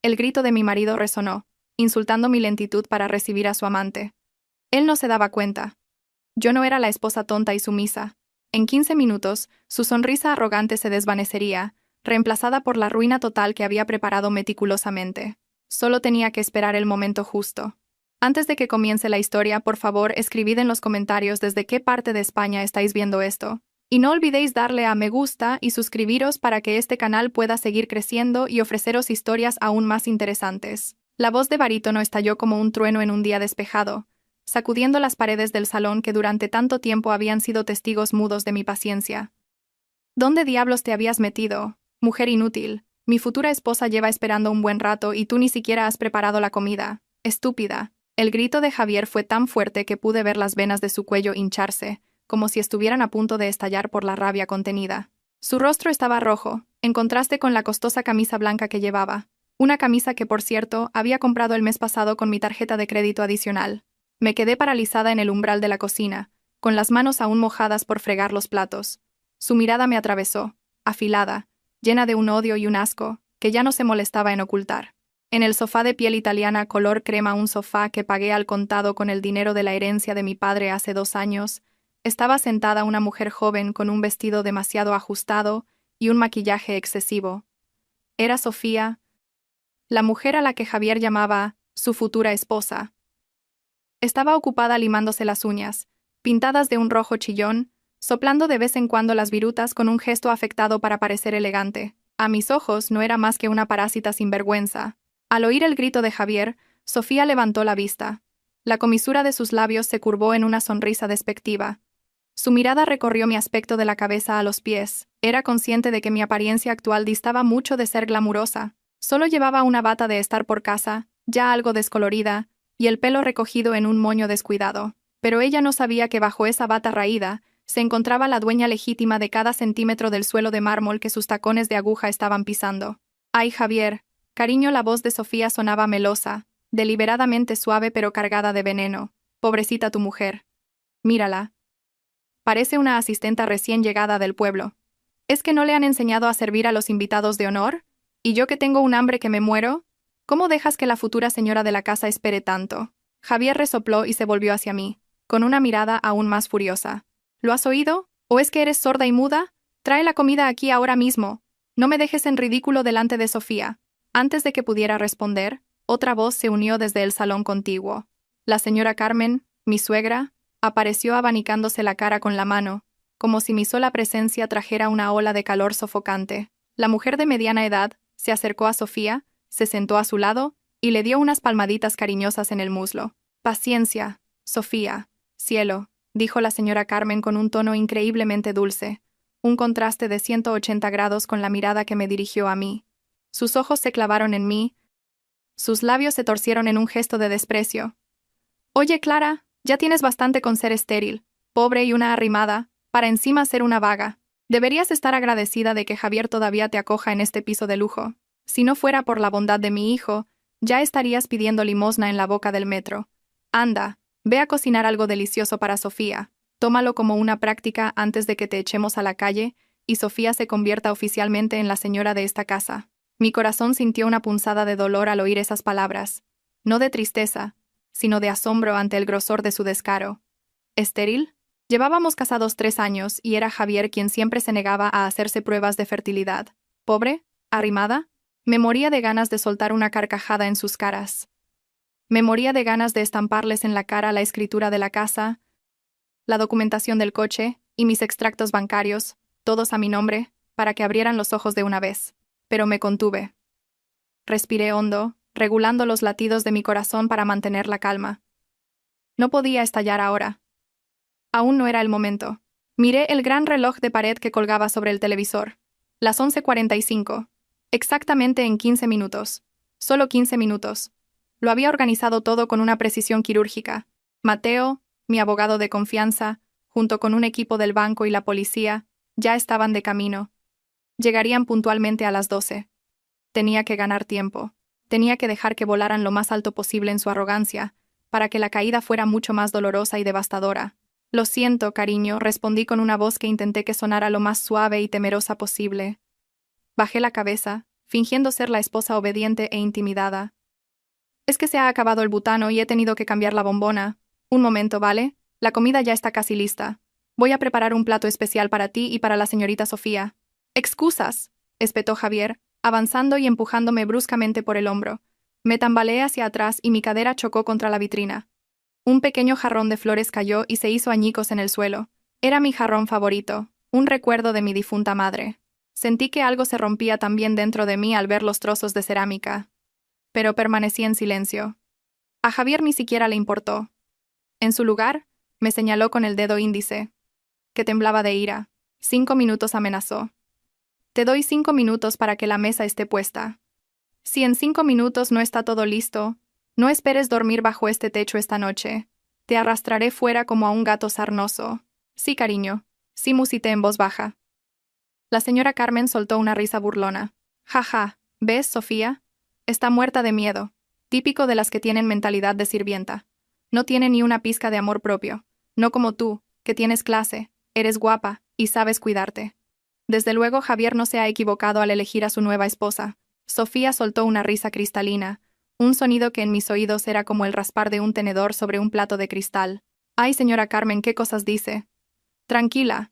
El grito de mi marido resonó, insultando mi lentitud para recibir a su amante. Él no se daba cuenta. Yo no era la esposa tonta y sumisa. En 15 minutos, su sonrisa arrogante se desvanecería, reemplazada por la ruina total que había preparado meticulosamente. Solo tenía que esperar el momento justo. Antes de que comience la historia, por favor, escribid en los comentarios desde qué parte de España estáis viendo esto. Y no olvidéis darle a me gusta y suscribiros para que este canal pueda seguir creciendo y ofreceros historias aún más interesantes. La voz de barítono estalló como un trueno en un día despejado, sacudiendo las paredes del salón que durante tanto tiempo habían sido testigos mudos de mi paciencia. ¿Dónde diablos te habías metido, mujer inútil? Mi futura esposa lleva esperando un buen rato y tú ni siquiera has preparado la comida. Estúpida. El grito de Javier fue tan fuerte que pude ver las venas de su cuello hincharse, como si estuvieran a punto de estallar por la rabia contenida. Su rostro estaba rojo, en contraste con la costosa camisa blanca que llevaba. Una camisa que, por cierto, había comprado el mes pasado con mi tarjeta de crédito adicional. Me quedé paralizada en el umbral de la cocina, con las manos aún mojadas por fregar los platos. Su mirada me atravesó, afilada, llena de un odio y un asco, que ya no se molestaba en ocultar. En el sofá de piel italiana color crema, un sofá que pagué al contado con el dinero de la herencia de mi padre hace 2 años, estaba sentada una mujer joven con un vestido demasiado ajustado y un maquillaje excesivo. Era Sofía, la mujer a la que Javier llamaba su futura esposa. Estaba ocupada limándose las uñas, pintadas de un rojo chillón, soplando de vez en cuando las virutas con un gesto afectado para parecer elegante. A mis ojos no era más que una parásita sinvergüenza. Al oír el grito de Javier, Sofía levantó la vista. La comisura de sus labios se curvó en una sonrisa despectiva. Su mirada recorrió mi aspecto de la cabeza a los pies. Era consciente de que mi apariencia actual distaba mucho de ser glamurosa. Solo llevaba una bata de estar por casa, ya algo descolorida, y el pelo recogido en un moño descuidado. Pero ella no sabía que bajo esa bata raída se encontraba la dueña legítima de cada centímetro del suelo de mármol que sus tacones de aguja estaban pisando. «Ay, Javier, cariño», la voz de Sofía sonaba melosa, deliberadamente suave pero cargada de veneno. «Pobrecita tu mujer. Mírala. Parece una asistenta recién llegada del pueblo. ¿Es que no le han enseñado a servir a los invitados de honor? ¿Y yo que tengo un hambre que me muero? ¿Cómo dejas que la futura señora de la casa espere tanto?» Javier resopló y se volvió hacia mí, con una mirada aún más furiosa. «¿Lo has oído? ¿O es que eres sorda y muda? Trae la comida aquí ahora mismo. No me dejes en ridículo delante de Sofía». Antes de que pudiera responder, otra voz se unió desde el salón contiguo. La señora Carmen, mi suegra, apareció abanicándose la cara con la mano, como si mi sola presencia trajera una ola de calor sofocante. La mujer de mediana edad se acercó a Sofía, se sentó a su lado y le dio unas palmaditas cariñosas en el muslo. «Paciencia, Sofía, cielo», dijo la señora Carmen con un tono increíblemente dulce, un contraste de 180 grados con la mirada que me dirigió a mí. Sus ojos se clavaron en mí, sus labios se torcieron en un gesto de desprecio. «Oye, Clara, ya tienes bastante con ser estéril, pobre y una arrimada, para encima ser una vaga. Deberías estar agradecida de que Javier todavía te acoja en este piso de lujo. Si no fuera por la bondad de mi hijo, ya estarías pidiendo limosna en la boca del metro. Anda, ve a cocinar algo delicioso para Sofía. Tómalo como una práctica antes de que te echemos a la calle y Sofía se convierta oficialmente en la señora de esta casa». Mi corazón sintió una punzada de dolor al oír esas palabras, no de tristeza, sino de asombro ante el grosor de su descaro. ¿Estéril? Llevábamos casados 3 años y era Javier quien siempre se negaba a hacerse pruebas de fertilidad. ¿Pobre? ¿Arrimada? Me moría de ganas de soltar una carcajada en sus caras. Me moría de ganas de estamparles en la cara la escritura de la casa, la documentación del coche y mis extractos bancarios, todos a mi nombre, para que abrieran los ojos de una vez. Pero me contuve. Respiré hondo, regulando los latidos de mi corazón para mantener la calma. No podía estallar ahora. Aún no era el momento. Miré el gran reloj de pared que colgaba sobre el televisor. Las 11:45. Exactamente en 15 minutos. Solo 15 minutos. Lo había organizado todo con una precisión quirúrgica. Mateo, mi abogado de confianza, junto con un equipo del banco y la policía, ya estaban de camino. Llegarían puntualmente a las 12. Tenía que ganar tiempo. Tenía que dejar que volaran lo más alto posible en su arrogancia, para que la caída fuera mucho más dolorosa y devastadora. «Lo siento, cariño», respondí con una voz que intenté que sonara lo más suave y temerosa posible. Bajé la cabeza, fingiendo ser la esposa obediente e intimidada. Es que se ha acabado el butano y he tenido que cambiar la bombona. Un momento, ¿vale? La comida ya está casi lista. Voy a preparar un plato especial para ti y para la señorita Sofía. —¡Excusas! —espetó Javier, avanzando y empujándome bruscamente por el hombro. Me tambaleé hacia atrás y mi cadera chocó contra la vitrina. Un pequeño jarrón de flores cayó y se hizo añicos en el suelo. Era mi jarrón favorito, un recuerdo de mi difunta madre. Sentí que algo se rompía también dentro de mí al ver los trozos de cerámica. Pero permanecí en silencio. A Javier ni siquiera le importó. En su lugar, me señaló con el dedo índice, que temblaba de ira. 5 minutos, amenazó. Te doy 5 minutos para que la mesa esté puesta. Si en 5 minutos no está todo listo, no esperes dormir bajo este techo esta noche. Te arrastraré fuera como a un gato sarnoso. Sí, cariño. Sí, musité en voz baja. La señora Carmen soltó una risa burlona. Ja, ja, ¿ves, Sofía? Está muerta de miedo. Típico de las que tienen mentalidad de sirvienta. No tiene ni una pizca de amor propio. No como tú, que tienes clase, eres guapa y sabes cuidarte. Desde luego Javier no se ha equivocado al elegir a su nueva esposa. Sofía soltó una risa cristalina, un sonido que en mis oídos era como el raspar de un tenedor sobre un plato de cristal. Ay, señora Carmen, ¿qué cosas dice? Tranquila.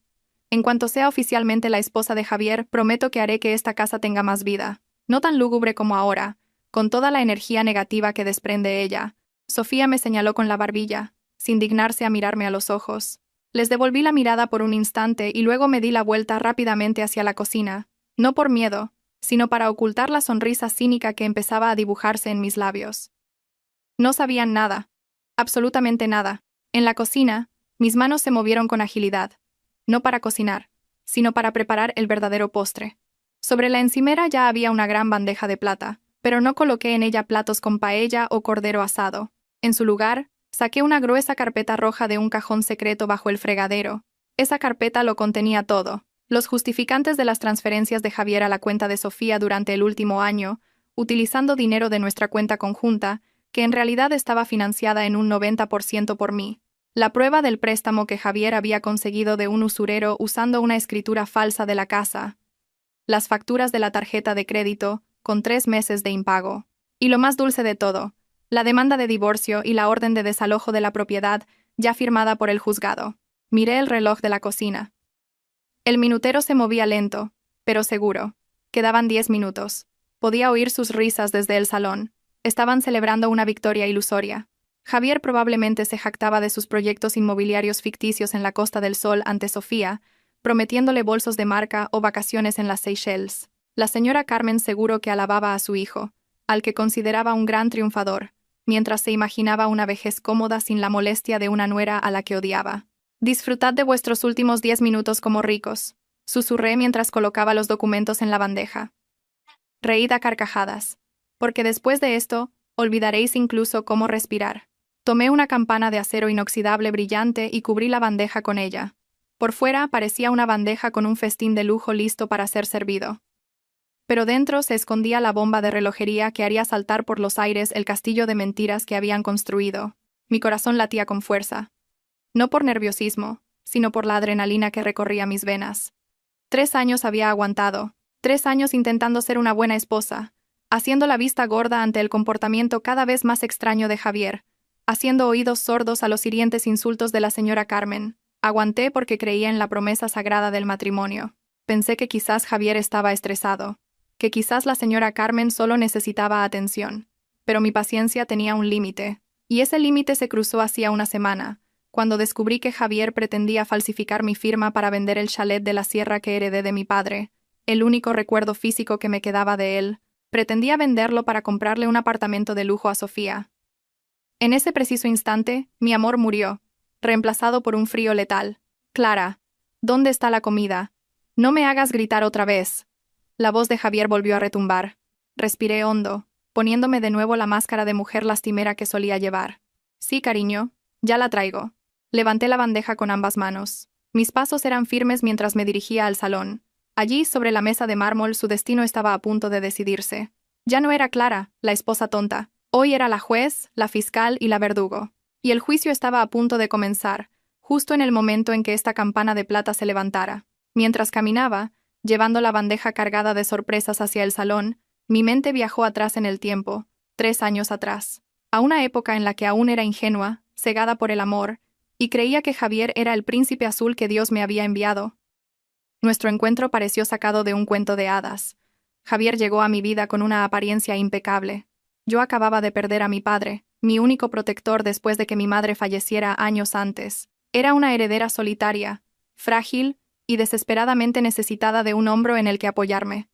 En cuanto sea oficialmente la esposa de Javier, prometo que haré que esta casa tenga más vida. No tan lúgubre como ahora, con toda la energía negativa que desprende ella. Sofía me señaló con la barbilla, sin dignarse a mirarme a los ojos. Les devolví la mirada por un instante y luego me di la vuelta rápidamente hacia la cocina, no por miedo, sino para ocultar la sonrisa cínica que empezaba a dibujarse en mis labios. No sabían nada, absolutamente nada. En la cocina, mis manos se movieron con agilidad, no para cocinar, sino para preparar el verdadero postre. Sobre la encimera ya había una gran bandeja de plata, pero no coloqué en ella platos con paella o cordero asado. En su lugar, saqué una gruesa carpeta roja de un cajón secreto bajo el fregadero. Esa carpeta lo contenía todo: los justificantes de las transferencias de Javier a la cuenta de Sofía durante el último año, utilizando dinero de nuestra cuenta conjunta, que en realidad estaba financiada en un 90% por mí. La prueba del préstamo que Javier había conseguido de un usurero usando una escritura falsa de la casa. Las facturas de la tarjeta de crédito, con 3 meses de impago. Y lo más dulce de todo, la demanda de divorcio y la orden de desalojo de la propiedad, ya firmada por el juzgado. Miré el reloj de la cocina. El minutero se movía lento, pero seguro. Quedaban 10 minutos. Podía oír sus risas desde el salón. Estaban celebrando una victoria ilusoria. Javier probablemente se jactaba de sus proyectos inmobiliarios ficticios en la Costa del Sol ante Sofía, prometiéndole bolsos de marca o vacaciones en las Seychelles. La señora Carmen seguro que alababa a su hijo, al que consideraba un gran triunfador, mientras se imaginaba una vejez cómoda sin la molestia de una nuera a la que odiaba. «Disfrutad de vuestros últimos 10 minutos como ricos», susurré mientras colocaba los documentos en la bandeja. Reíd a carcajadas, porque después de esto, olvidaréis incluso cómo respirar. Tomé una campana de acero inoxidable brillante y cubrí la bandeja con ella. Por fuera parecía una bandeja con un festín de lujo listo para ser servido. Pero dentro se escondía la bomba de relojería que haría saltar por los aires el castillo de mentiras que habían construido. Mi corazón latía con fuerza. No por nerviosismo, sino por la adrenalina que recorría mis venas. 3 años había aguantado, 3 años intentando ser una buena esposa, haciendo la vista gorda ante el comportamiento cada vez más extraño de Javier, haciendo oídos sordos a los hirientes insultos de la señora Carmen. Aguanté porque creía en la promesa sagrada del matrimonio. Pensé que quizás Javier estaba estresado, que quizás la señora Carmen solo necesitaba atención. Pero mi paciencia tenía un límite, y ese límite se cruzó hacía una semana, cuando descubrí que Javier pretendía falsificar mi firma para vender el chalet de la sierra que heredé de mi padre, el único recuerdo físico que me quedaba de él. Pretendía venderlo para comprarle un apartamento de lujo a Sofía. En ese preciso instante, mi amor murió, reemplazado por un frío letal. «Clara, ¿dónde está la comida? No me hagas gritar otra vez». La voz de Javier volvió a retumbar. Respiré hondo, poniéndome de nuevo la máscara de mujer lastimera que solía llevar. «Sí, cariño, ya la traigo». Levanté la bandeja con ambas manos. Mis pasos eran firmes mientras me dirigía al salón. Allí, sobre la mesa de mármol, su destino estaba a punto de decidirse. Ya no era Clara, la esposa tonta. Hoy era la juez, la fiscal y la verdugo. Y el juicio estaba a punto de comenzar, justo en el momento en que esta campana de plata se levantara. Mientras caminaba, llevando la bandeja cargada de sorpresas hacia el salón, Mi mente viajó atrás en el tiempo, 3 años atrás, a una época en la que aún era ingenua, cegada por el amor, y creía que Javier era el príncipe azul que Dios me había enviado. Nuestro encuentro pareció sacado de un cuento de hadas. Javier llegó a mi vida con una apariencia impecable. Yo acababa de perder a mi padre, mi único protector después de que mi madre falleciera años antes. Era una heredera solitaria, frágil y desesperadamente necesitada de un hombro en el que apoyarme.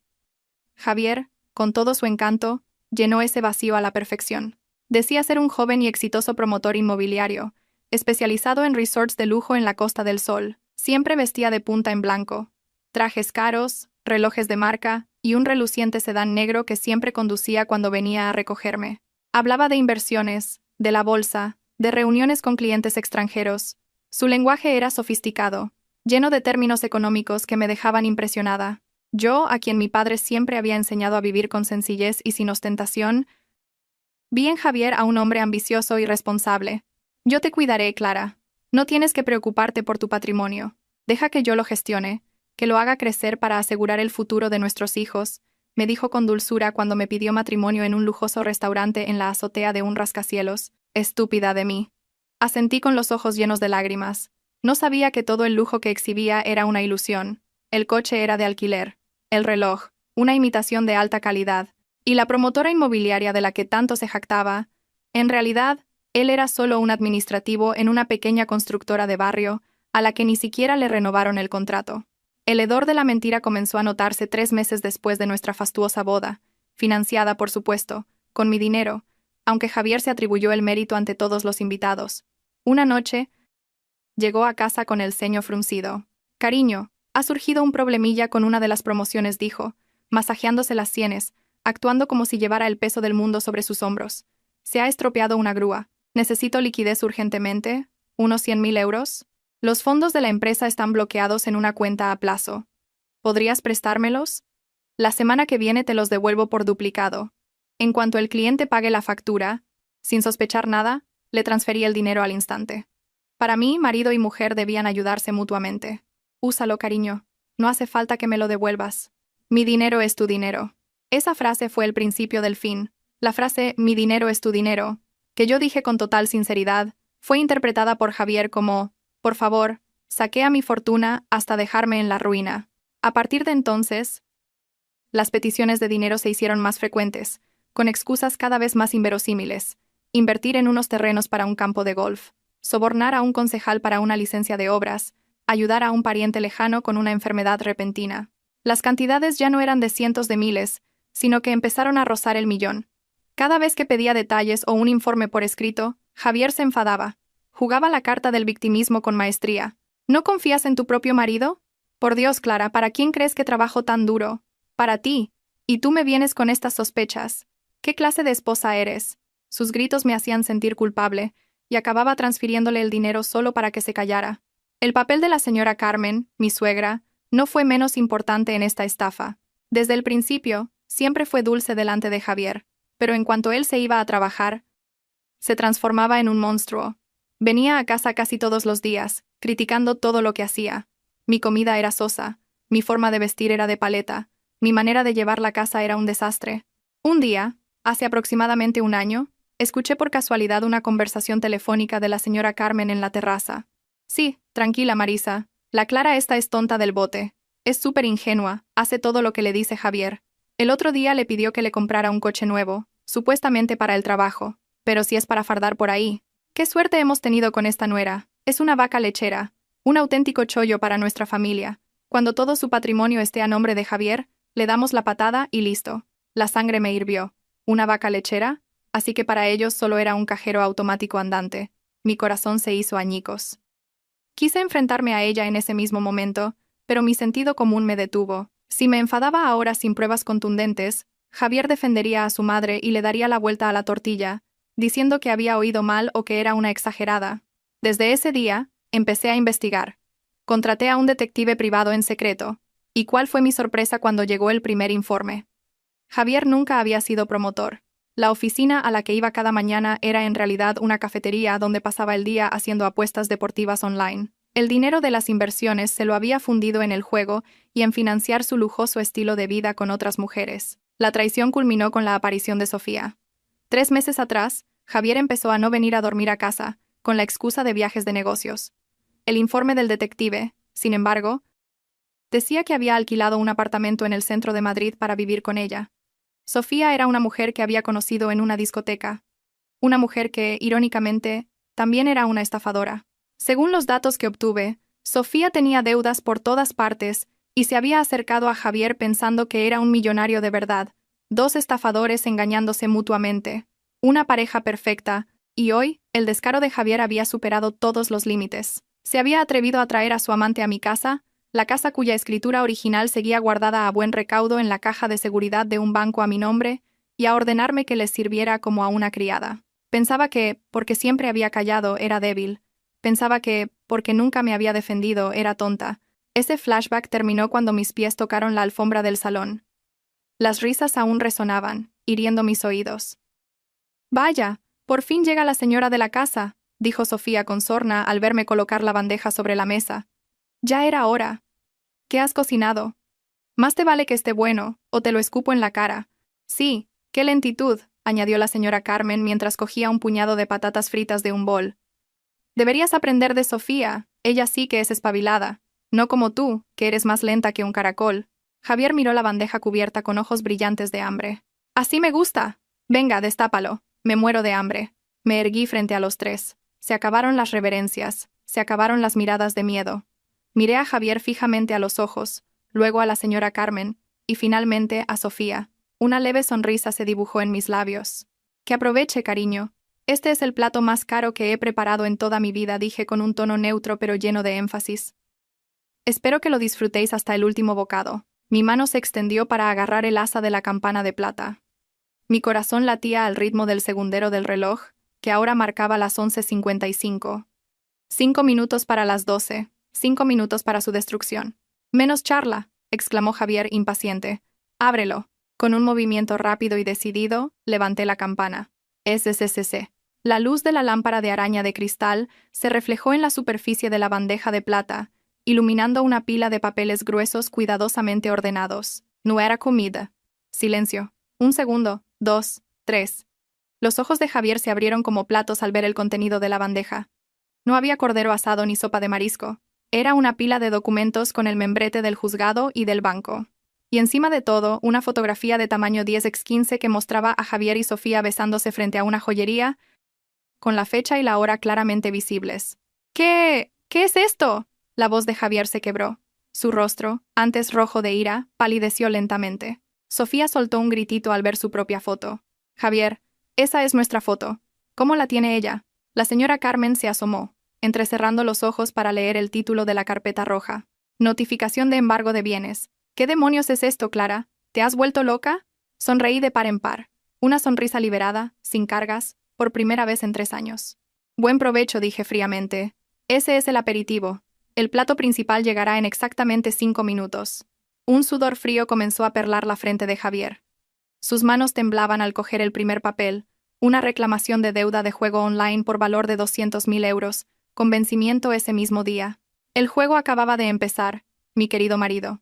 Javier, con todo su encanto, llenó ese vacío a la perfección. Decía ser un joven y exitoso promotor inmobiliario, especializado en resorts de lujo en la Costa del Sol. Siempre vestía de punta en blanco, trajes caros, relojes de marca y un reluciente sedán negro que siempre conducía cuando venía a recogerme. Hablaba de inversiones, de la bolsa, de reuniones con clientes extranjeros. Su lenguaje era sofisticado, lleno de términos económicos que me dejaban impresionada. Yo, a quien mi padre siempre había enseñado a vivir con sencillez y sin ostentación, vi en Javier a un hombre ambicioso y responsable. Yo te cuidaré, Clara. No tienes que preocuparte por tu patrimonio. Deja que yo lo gestione, que lo haga crecer para asegurar el futuro de nuestros hijos, me dijo con dulzura cuando me pidió matrimonio en un lujoso restaurante en la azotea de un rascacielos. Estúpida de mí. Asentí con los ojos llenos de lágrimas. No sabía que todo el lujo que exhibía era una ilusión. El coche era de alquiler. El reloj, una imitación de alta calidad. Y la promotora inmobiliaria de la que tanto se jactaba, en realidad, él era solo un administrativo en una pequeña constructora de barrio, a la que ni siquiera le renovaron el contrato. El hedor de la mentira comenzó a notarse 3 meses después de nuestra fastuosa boda, financiada, por supuesto, con mi dinero, aunque Javier se atribuyó el mérito ante todos los invitados. Una noche, llegó a casa con el ceño fruncido. «Cariño, ha surgido un problemilla con una de las promociones», dijo, masajeándose las sienes, actuando como si llevara el peso del mundo sobre sus hombros. «Se ha estropeado una grúa. Necesito liquidez urgentemente. ¿Unos 100.000 euros? Los fondos de la empresa están bloqueados en una cuenta a plazo. ¿Podrías prestármelos? La semana que viene te los devuelvo por duplicado. En cuanto el cliente pague la factura, sin sospechar nada, le transferí el dinero al instante. Para mí, marido y mujer debían ayudarse mutuamente. Úsalo, cariño. No hace falta que me lo devuelvas. Mi dinero es tu dinero». Esa frase fue el principio del fin. La frase «mi dinero es tu dinero», que yo dije con total sinceridad, fue interpretada por Javier como «por favor, saquea mi fortuna hasta dejarme en la ruina». A partir de entonces, las peticiones de dinero se hicieron más frecuentes, con excusas cada vez más inverosímiles. Invertir en unos terrenos para un campo de golf, sobornar a un concejal para una licencia de obras, ayudar a un pariente lejano con una enfermedad repentina. Las cantidades ya no eran de cientos de miles, sino que empezaron a rozar el millón. Cada vez que pedía detalles o un informe por escrito, Javier se enfadaba. Jugaba la carta del victimismo con maestría. ¿No confías en tu propio marido? Por Dios, Clara, ¿para quién crees que trabajo tan duro? Para ti. Y tú me vienes con estas sospechas. ¿Qué clase de esposa eres? Sus gritos me hacían sentir culpable, y acababa transfiriéndole el dinero solo para que se callara. El papel de la señora Carmen, mi suegra, no fue menos importante en esta estafa. Desde el principio, siempre fue dulce delante de Javier, pero en cuanto él se iba a trabajar, se transformaba en un monstruo. Venía a casa casi todos los días, criticando todo lo que hacía. Mi comida era sosa, mi forma de vestir era de paleta, mi manera de llevar la casa era un desastre. Un día, hace aproximadamente 1 año, escuché por casualidad una conversación telefónica de la señora Carmen en la terraza. «Sí, tranquila, Marisa. La Clara esta es tonta del bote. Es súper ingenua, hace todo lo que le dice Javier. El otro día le pidió que le comprara un coche nuevo, supuestamente para el trabajo, pero si es para fardar por ahí. ¿Qué suerte hemos tenido con esta nuera? Es una vaca lechera, un auténtico chollo para nuestra familia. Cuando todo su patrimonio esté a nombre de Javier, le damos la patada y listo». La sangre me hirvió. ¿Una vaca lechera? Así que para ellos solo era un cajero automático andante. Mi corazón se hizo añicos. Quise enfrentarme a ella en ese mismo momento, pero mi sentido común me detuvo. Si me enfadaba ahora sin pruebas contundentes, Javier defendería a su madre y le daría la vuelta a la tortilla, diciendo que había oído mal o que era una exagerada. Desde ese día, empecé a investigar. Contraté a un detective privado en secreto. ¿Y cuál fue mi sorpresa cuando llegó el primer informe? Javier nunca había sido promotor. La oficina a la que iba cada mañana era en realidad una cafetería donde pasaba el día haciendo apuestas deportivas online. El dinero de las inversiones se lo había fundido en el juego y en financiar su lujoso estilo de vida con otras mujeres. La traición culminó con la aparición de Sofía. 3 meses atrás, Javier empezó a no venir a dormir a casa, con la excusa de viajes de negocios. El informe del detective, sin embargo, decía que había alquilado un apartamento en el centro de Madrid para vivir con ella. Sofía era una mujer que había conocido en una discoteca. Una mujer que, irónicamente, también era una estafadora. Según los datos que obtuve, Sofía tenía deudas por todas partes y se había acercado a Javier pensando que era un millonario de verdad, 2 estafadores engañándose mutuamente, una pareja perfecta, y hoy, el descaro de Javier había superado todos los límites. Se había atrevido a traer a su amante a mi casa, la casa cuya escritura original seguía guardada a buen recaudo en la caja de seguridad de un banco a mi nombre, y a ordenarme que les sirviera como a una criada. Pensaba que, porque siempre había callado, era débil. Pensaba que, porque nunca me había defendido, era tonta. Ese flashback terminó cuando mis pies tocaron la alfombra del salón. Las risas aún resonaban, hiriendo mis oídos. «Vaya, por fin llega la señora de la casa», dijo Sofía con sorna al verme colocar la bandeja sobre la mesa. «Ya era hora. ¿Qué has cocinado? Más te vale que esté bueno, o te lo escupo en la cara». «Sí, qué lentitud», añadió la señora Carmen mientras cogía un puñado de patatas fritas de un bol. «Deberías aprender de Sofía, ella sí que es espabilada, no como tú, que eres más lenta que un caracol». Javier miró la bandeja cubierta con ojos brillantes de hambre. «Así me gusta. Venga, destápalo. Me muero de hambre». Me erguí frente a los 3. Se acabaron las reverencias, se acabaron las miradas de miedo. Miré a Javier fijamente a los ojos, luego a la señora Carmen, y finalmente a Sofía. Una leve sonrisa se dibujó en mis labios. «Que aproveche, cariño. Este es el plato más caro que he preparado en toda mi vida», dije con un tono neutro pero lleno de énfasis. «Espero que lo disfrutéis hasta el último bocado». Mi mano se extendió para agarrar el asa de la campana de plata. Mi corazón latía al ritmo del segundero del reloj, que ahora marcaba las 11:55. 5 minutos para las 12, 5 minutos para su destrucción. «Menos charla», exclamó Javier impaciente. «Ábrelo». Con un movimiento rápido y decidido, levanté la campana. SSCC. La luz de la lámpara de araña de cristal se reflejó en la superficie de la bandeja de plata, iluminando una pila de papeles gruesos cuidadosamente ordenados. No era comida. Silencio. 1 segundo, 2, 3. Los ojos de Javier se abrieron como platos al ver el contenido de la bandeja. No había cordero asado ni sopa de marisco. Era una pila de documentos con el membrete del juzgado y del banco. Y encima de todo, una fotografía de tamaño 10x15 que mostraba a Javier y Sofía besándose frente a una joyería, con la fecha y la hora claramente visibles. ¿Qué es esto?», la voz de Javier se quebró. Su rostro, antes rojo de ira, palideció lentamente. Sofía soltó un gritito al ver su propia foto. «Javier, esa es nuestra foto. ¿Cómo la tiene ella?». La señora Carmen se asomó, entrecerrando los ojos para leer el título de la carpeta roja. «Notificación de embargo de bienes». «¿Qué demonios es esto, Clara? ¿Te has vuelto loca?». Sonreí de par en par. Una sonrisa liberada, sin cargas, por primera vez en 3 años. «Buen provecho», dije fríamente. «Ese es el aperitivo. El plato principal llegará en exactamente 5 minutos». Un sudor frío comenzó a perlar la frente de Javier. Sus manos temblaban al coger el primer papel, una reclamación de deuda de juego online por valor de 200.000 euros, con vencimiento ese mismo día. El juego acababa de empezar, mi querido marido.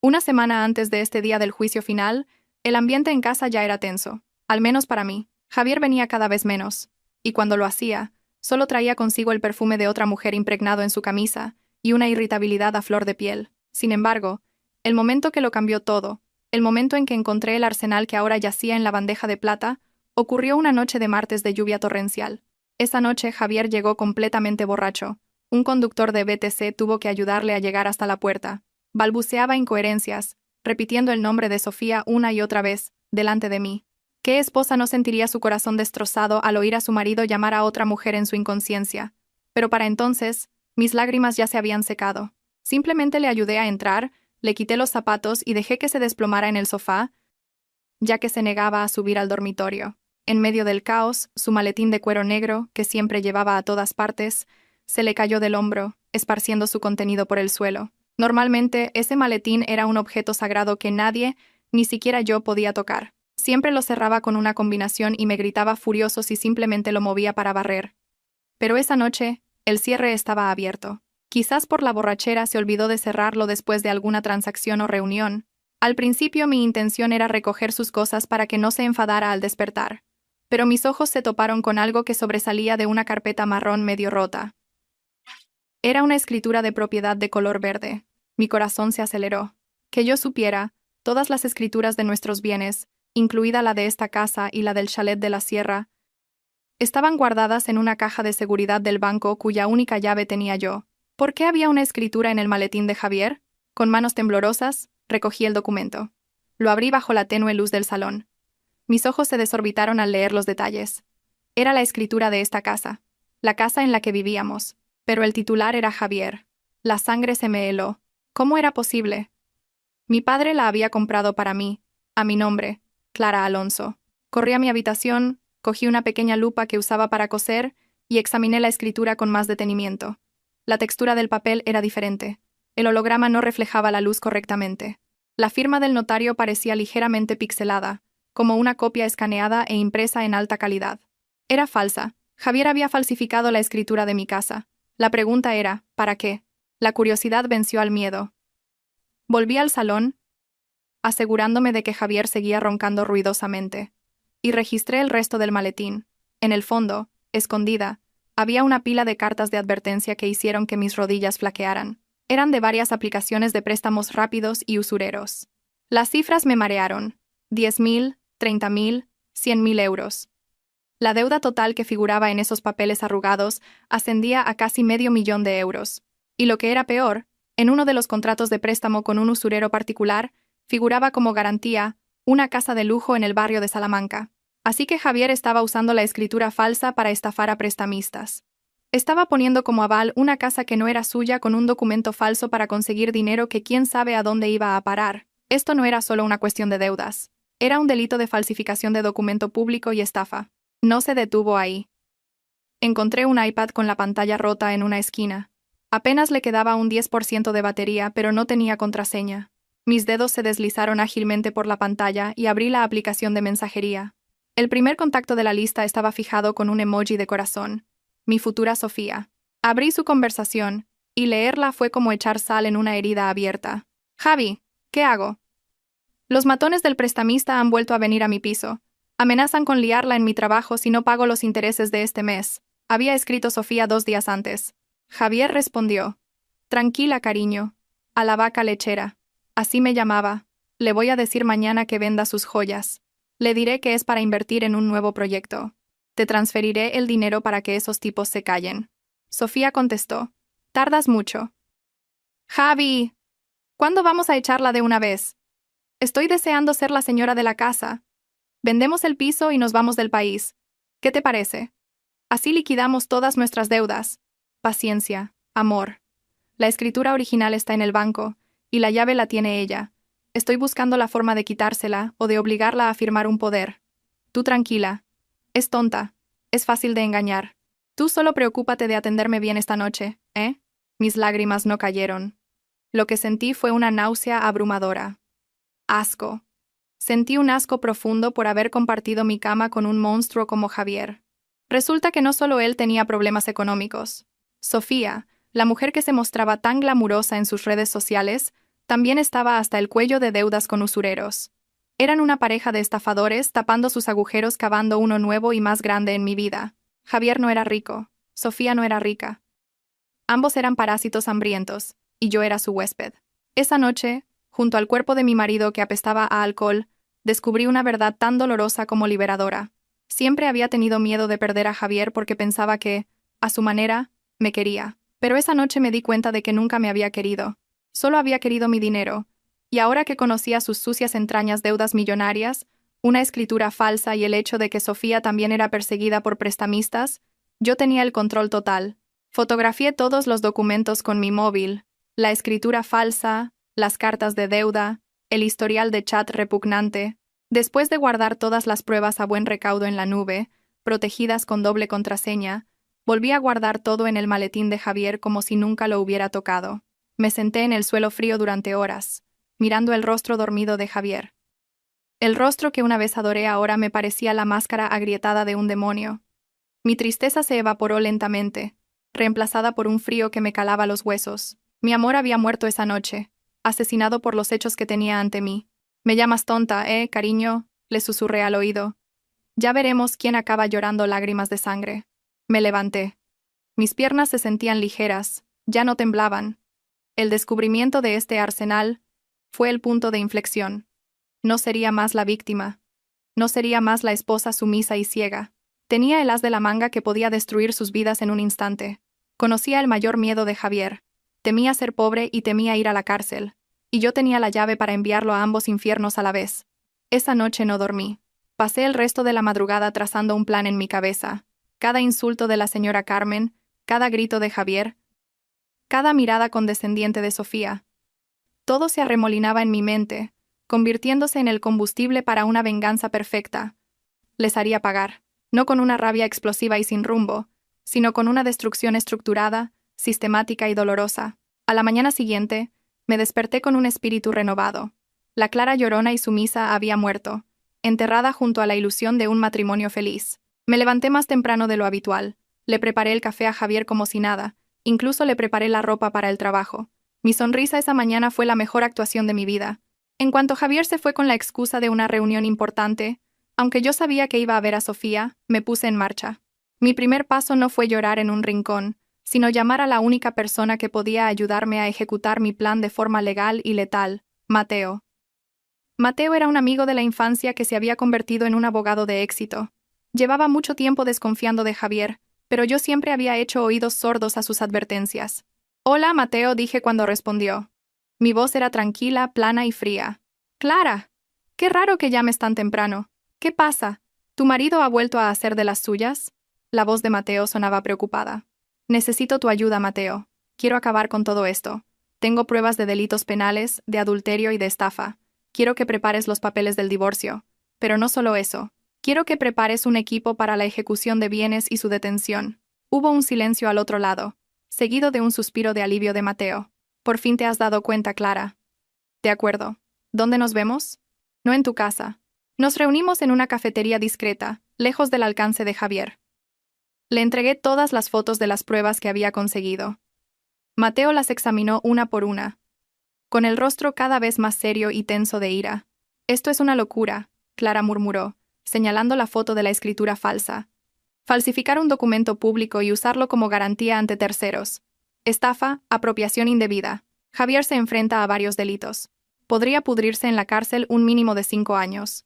Una semana antes de este día del juicio final, el ambiente en casa ya era tenso, al menos para mí. Javier venía cada vez menos, y cuando lo hacía, solo traía consigo el perfume de otra mujer impregnado en su camisa y una irritabilidad a flor de piel. Sin embargo, el momento que lo cambió todo, el momento en que encontré el arsenal que ahora yacía en la bandeja de plata, ocurrió una noche de martes de lluvia torrencial. Esa noche Javier llegó completamente borracho. Un conductor de BTC tuvo que ayudarle a llegar hasta la puerta. Balbuceaba incoherencias, repitiendo el nombre de Sofía una y otra vez, delante de mí. ¿Qué esposa no sentiría su corazón destrozado al oír a su marido llamar a otra mujer en su inconsciencia? Pero para entonces, mis lágrimas ya se habían secado. Simplemente le ayudé a entrar, le quité los zapatos y dejé que se desplomara en el sofá, ya que se negaba a subir al dormitorio. En medio del caos, su maletín de cuero negro, que siempre llevaba a todas partes, se le cayó del hombro, esparciendo su contenido por el suelo. Normalmente, ese maletín era un objeto sagrado que nadie, ni siquiera yo, podía tocar. Siempre lo cerraba con una combinación y me gritaba furioso si simplemente lo movía para barrer. Pero esa noche, el cierre estaba abierto. Quizás por la borrachera se olvidó de cerrarlo después de alguna transacción o reunión. Al principio mi intención era recoger sus cosas para que no se enfadara al despertar, pero mis ojos se toparon con algo que sobresalía de una carpeta marrón medio rota. Era una escritura de propiedad de color verde. Mi corazón se aceleró. Que yo supiera, todas las escrituras de nuestros bienes, incluida la de esta casa y la del chalet de la sierra, estaban guardadas en una caja de seguridad del banco cuya única llave tenía yo. ¿Por qué había una escritura en el maletín de Javier? Con manos temblorosas, recogí el documento. Lo abrí bajo la tenue luz del salón. Mis ojos se desorbitaron al leer los detalles. Era la escritura de esta casa, la casa en la que vivíamos, pero el titular era Javier. La sangre se me heló. ¿Cómo era posible? Mi padre la había comprado para mí, a mi nombre, Clara Alonso. Corrí a mi habitación, cogí una pequeña lupa que usaba para coser y examiné la escritura con más detenimiento. La textura del papel era diferente. El holograma no reflejaba la luz correctamente. La firma del notario parecía ligeramente pixelada, como una copia escaneada e impresa en alta calidad. Era falsa. Javier había falsificado la escritura de mi casa. La pregunta era, ¿para qué? La curiosidad venció al miedo. Volví al salón, asegurándome de que Javier seguía roncando ruidosamente, y registré el resto del maletín. En el fondo, escondida, había una pila de cartas de advertencia que hicieron que mis rodillas flaquearan. Eran de varias aplicaciones de préstamos rápidos y usureros. Las cifras me marearon. 10.000, 30.000, 100.000 euros. La deuda total que figuraba en esos papeles arrugados ascendía a casi $500.000 de euros. Y lo que era peor, en uno de los contratos de préstamo con un usurero particular, figuraba como garantía una casa de lujo en el barrio de Salamanca. Así que Javier estaba usando la escritura falsa para estafar a prestamistas. Estaba poniendo como aval una casa que no era suya con un documento falso para conseguir dinero que quién sabe a dónde iba a parar. Esto no era solo una cuestión de deudas. Era un delito de falsificación de documento público y estafa. No se detuvo ahí. Encontré un iPad con la pantalla rota en una esquina. Apenas le quedaba un 10% de batería, pero no tenía contraseña. Mis dedos se deslizaron ágilmente por la pantalla y abrí la aplicación de mensajería. El primer contacto de la lista estaba fijado con un emoji de corazón. Mi futura Sofía. Abrí su conversación, y leerla fue como echar sal en una herida abierta. Javi, ¿qué hago? Los matones del prestamista han vuelto a venir a mi piso. Amenazan con liarla en mi trabajo si no pago los intereses de este mes. Había escrito Sofía 2 días antes. Javier respondió. Tranquila, cariño. A la vaca lechera. Así me llamaba. Le voy a decir mañana que venda sus joyas. Le diré que es para invertir en un nuevo proyecto. Te transferiré el dinero para que esos tipos se callen. Sofía contestó. Tardas mucho. Javi, ¿cuándo vamos a echarla de una vez? Estoy deseando ser la señora de la casa. Vendemos el piso y nos vamos del país. ¿Qué te parece? Así liquidamos todas nuestras deudas. Paciencia, amor. La escritura original está en el banco, y la llave la tiene ella. Estoy buscando la forma de quitársela o de obligarla a firmar un poder. Tú tranquila. Es tonta. Es fácil de engañar. Tú solo preocúpate de atenderme bien esta noche, ¿eh? Mis lágrimas no cayeron. Lo que sentí fue una náusea abrumadora. Asco. Sentí un asco profundo por haber compartido mi cama con un monstruo como Javier. Resulta que no solo él tenía problemas económicos. Sofía, la mujer que se mostraba tan glamurosa en sus redes sociales, también estaba hasta el cuello de deudas con usureros. Eran una pareja de estafadores tapando sus agujeros cavando uno nuevo y más grande en mi vida. Javier no era rico. Sofía no era rica. Ambos eran parásitos hambrientos, y yo era su huésped. Esa noche, junto al cuerpo de mi marido que apestaba a alcohol, descubrí una verdad tan dolorosa como liberadora. Siempre había tenido miedo de perder a Javier porque pensaba que, a su manera, me quería. Pero esa noche me di cuenta de que nunca me había querido. Solo había querido mi dinero. Y ahora que conocía sus sucias entrañas deudas millonarias, una escritura falsa y el hecho de que Sofía también era perseguida por prestamistas, yo tenía el control total. Fotografié todos los documentos con mi móvil, la escritura falsa, las cartas de deuda, el historial de chat repugnante. Después de guardar todas las pruebas a buen recaudo en la nube, protegidas con doble contraseña, volví a guardar todo en el maletín de Javier como si nunca lo hubiera tocado. Me senté en el suelo frío durante horas, mirando el rostro dormido de Javier. El rostro que una vez adoré ahora me parecía la máscara agrietada de un demonio. Mi tristeza se evaporó lentamente, reemplazada por un frío que me calaba los huesos. Mi amor había muerto esa noche, asesinado por los hechos que tenía ante mí. Me llamas tonta, cariño, le susurré al oído. Ya veremos quién acaba llorando lágrimas de sangre. Me levanté. Mis piernas se sentían ligeras, ya no temblaban. El descubrimiento de este arsenal fue el punto de inflexión. No sería más la víctima. No sería más la esposa sumisa y ciega. Tenía el as de la manga que podía destruir sus vidas en un instante. Conocía el mayor miedo de Javier. Temía ser pobre y temía ir a la cárcel. Y yo tenía la llave para enviarlo a ambos infiernos a la vez. Esa noche no dormí. Pasé el resto de la madrugada trazando un plan en mi cabeza. Cada insulto de la señora Carmen, cada grito de Javier, cada mirada condescendiente de Sofía. Todo se arremolinaba en mi mente, convirtiéndose en el combustible para una venganza perfecta. Les haría pagar, no con una rabia explosiva y sin rumbo, sino con una destrucción estructurada, sistemática y dolorosa. A la mañana siguiente, me desperté con un espíritu renovado. La Clara llorona y sumisa había muerto, enterrada junto a la ilusión de un matrimonio feliz. Me levanté más temprano de lo habitual. Le preparé el café a Javier como si nada, incluso le preparé la ropa para el trabajo. Mi sonrisa esa mañana fue la mejor actuación de mi vida. En cuanto Javier se fue con la excusa de una reunión importante, aunque yo sabía que iba a ver a Sofía, me puse en marcha. Mi primer paso no fue llorar en un rincón, sino llamar a la única persona que podía ayudarme a ejecutar mi plan de forma legal y letal, Mateo. Mateo era un amigo de la infancia que se había convertido en un abogado de éxito. Llevaba mucho tiempo desconfiando de Javier, pero yo siempre había hecho oídos sordos a sus advertencias. «Hola, Mateo», dije cuando respondió. Mi voz era tranquila, plana y fría. «Clara, qué raro que llames tan temprano. ¿Qué pasa? ¿Tu marido ha vuelto a hacer de las suyas?» La voz de Mateo sonaba preocupada. «Necesito tu ayuda, Mateo. Quiero acabar con todo esto. Tengo pruebas de delitos penales, de adulterio y de estafa. Quiero que prepares los papeles del divorcio. Pero no solo eso. Quiero que prepares un equipo para la ejecución de bienes y su detención». Hubo un silencio al otro lado, seguido de un suspiro de alivio de Mateo. «Por fin te has dado cuenta, Clara». «De acuerdo. ¿Dónde nos vemos?» «No en tu casa». Nos reunimos en una cafetería discreta, lejos del alcance de Javier. Le entregué todas las fotos de las pruebas que había conseguido. Mateo las examinó una por una, con el rostro cada vez más serio y tenso de ira. «Esto es una locura», Clara murmuró, señalando la foto de la escritura falsa. «Falsificar un documento público y usarlo como garantía ante terceros. Estafa, apropiación indebida. Javier se enfrenta a varios delitos. Podría pudrirse en la cárcel un mínimo de 5 años.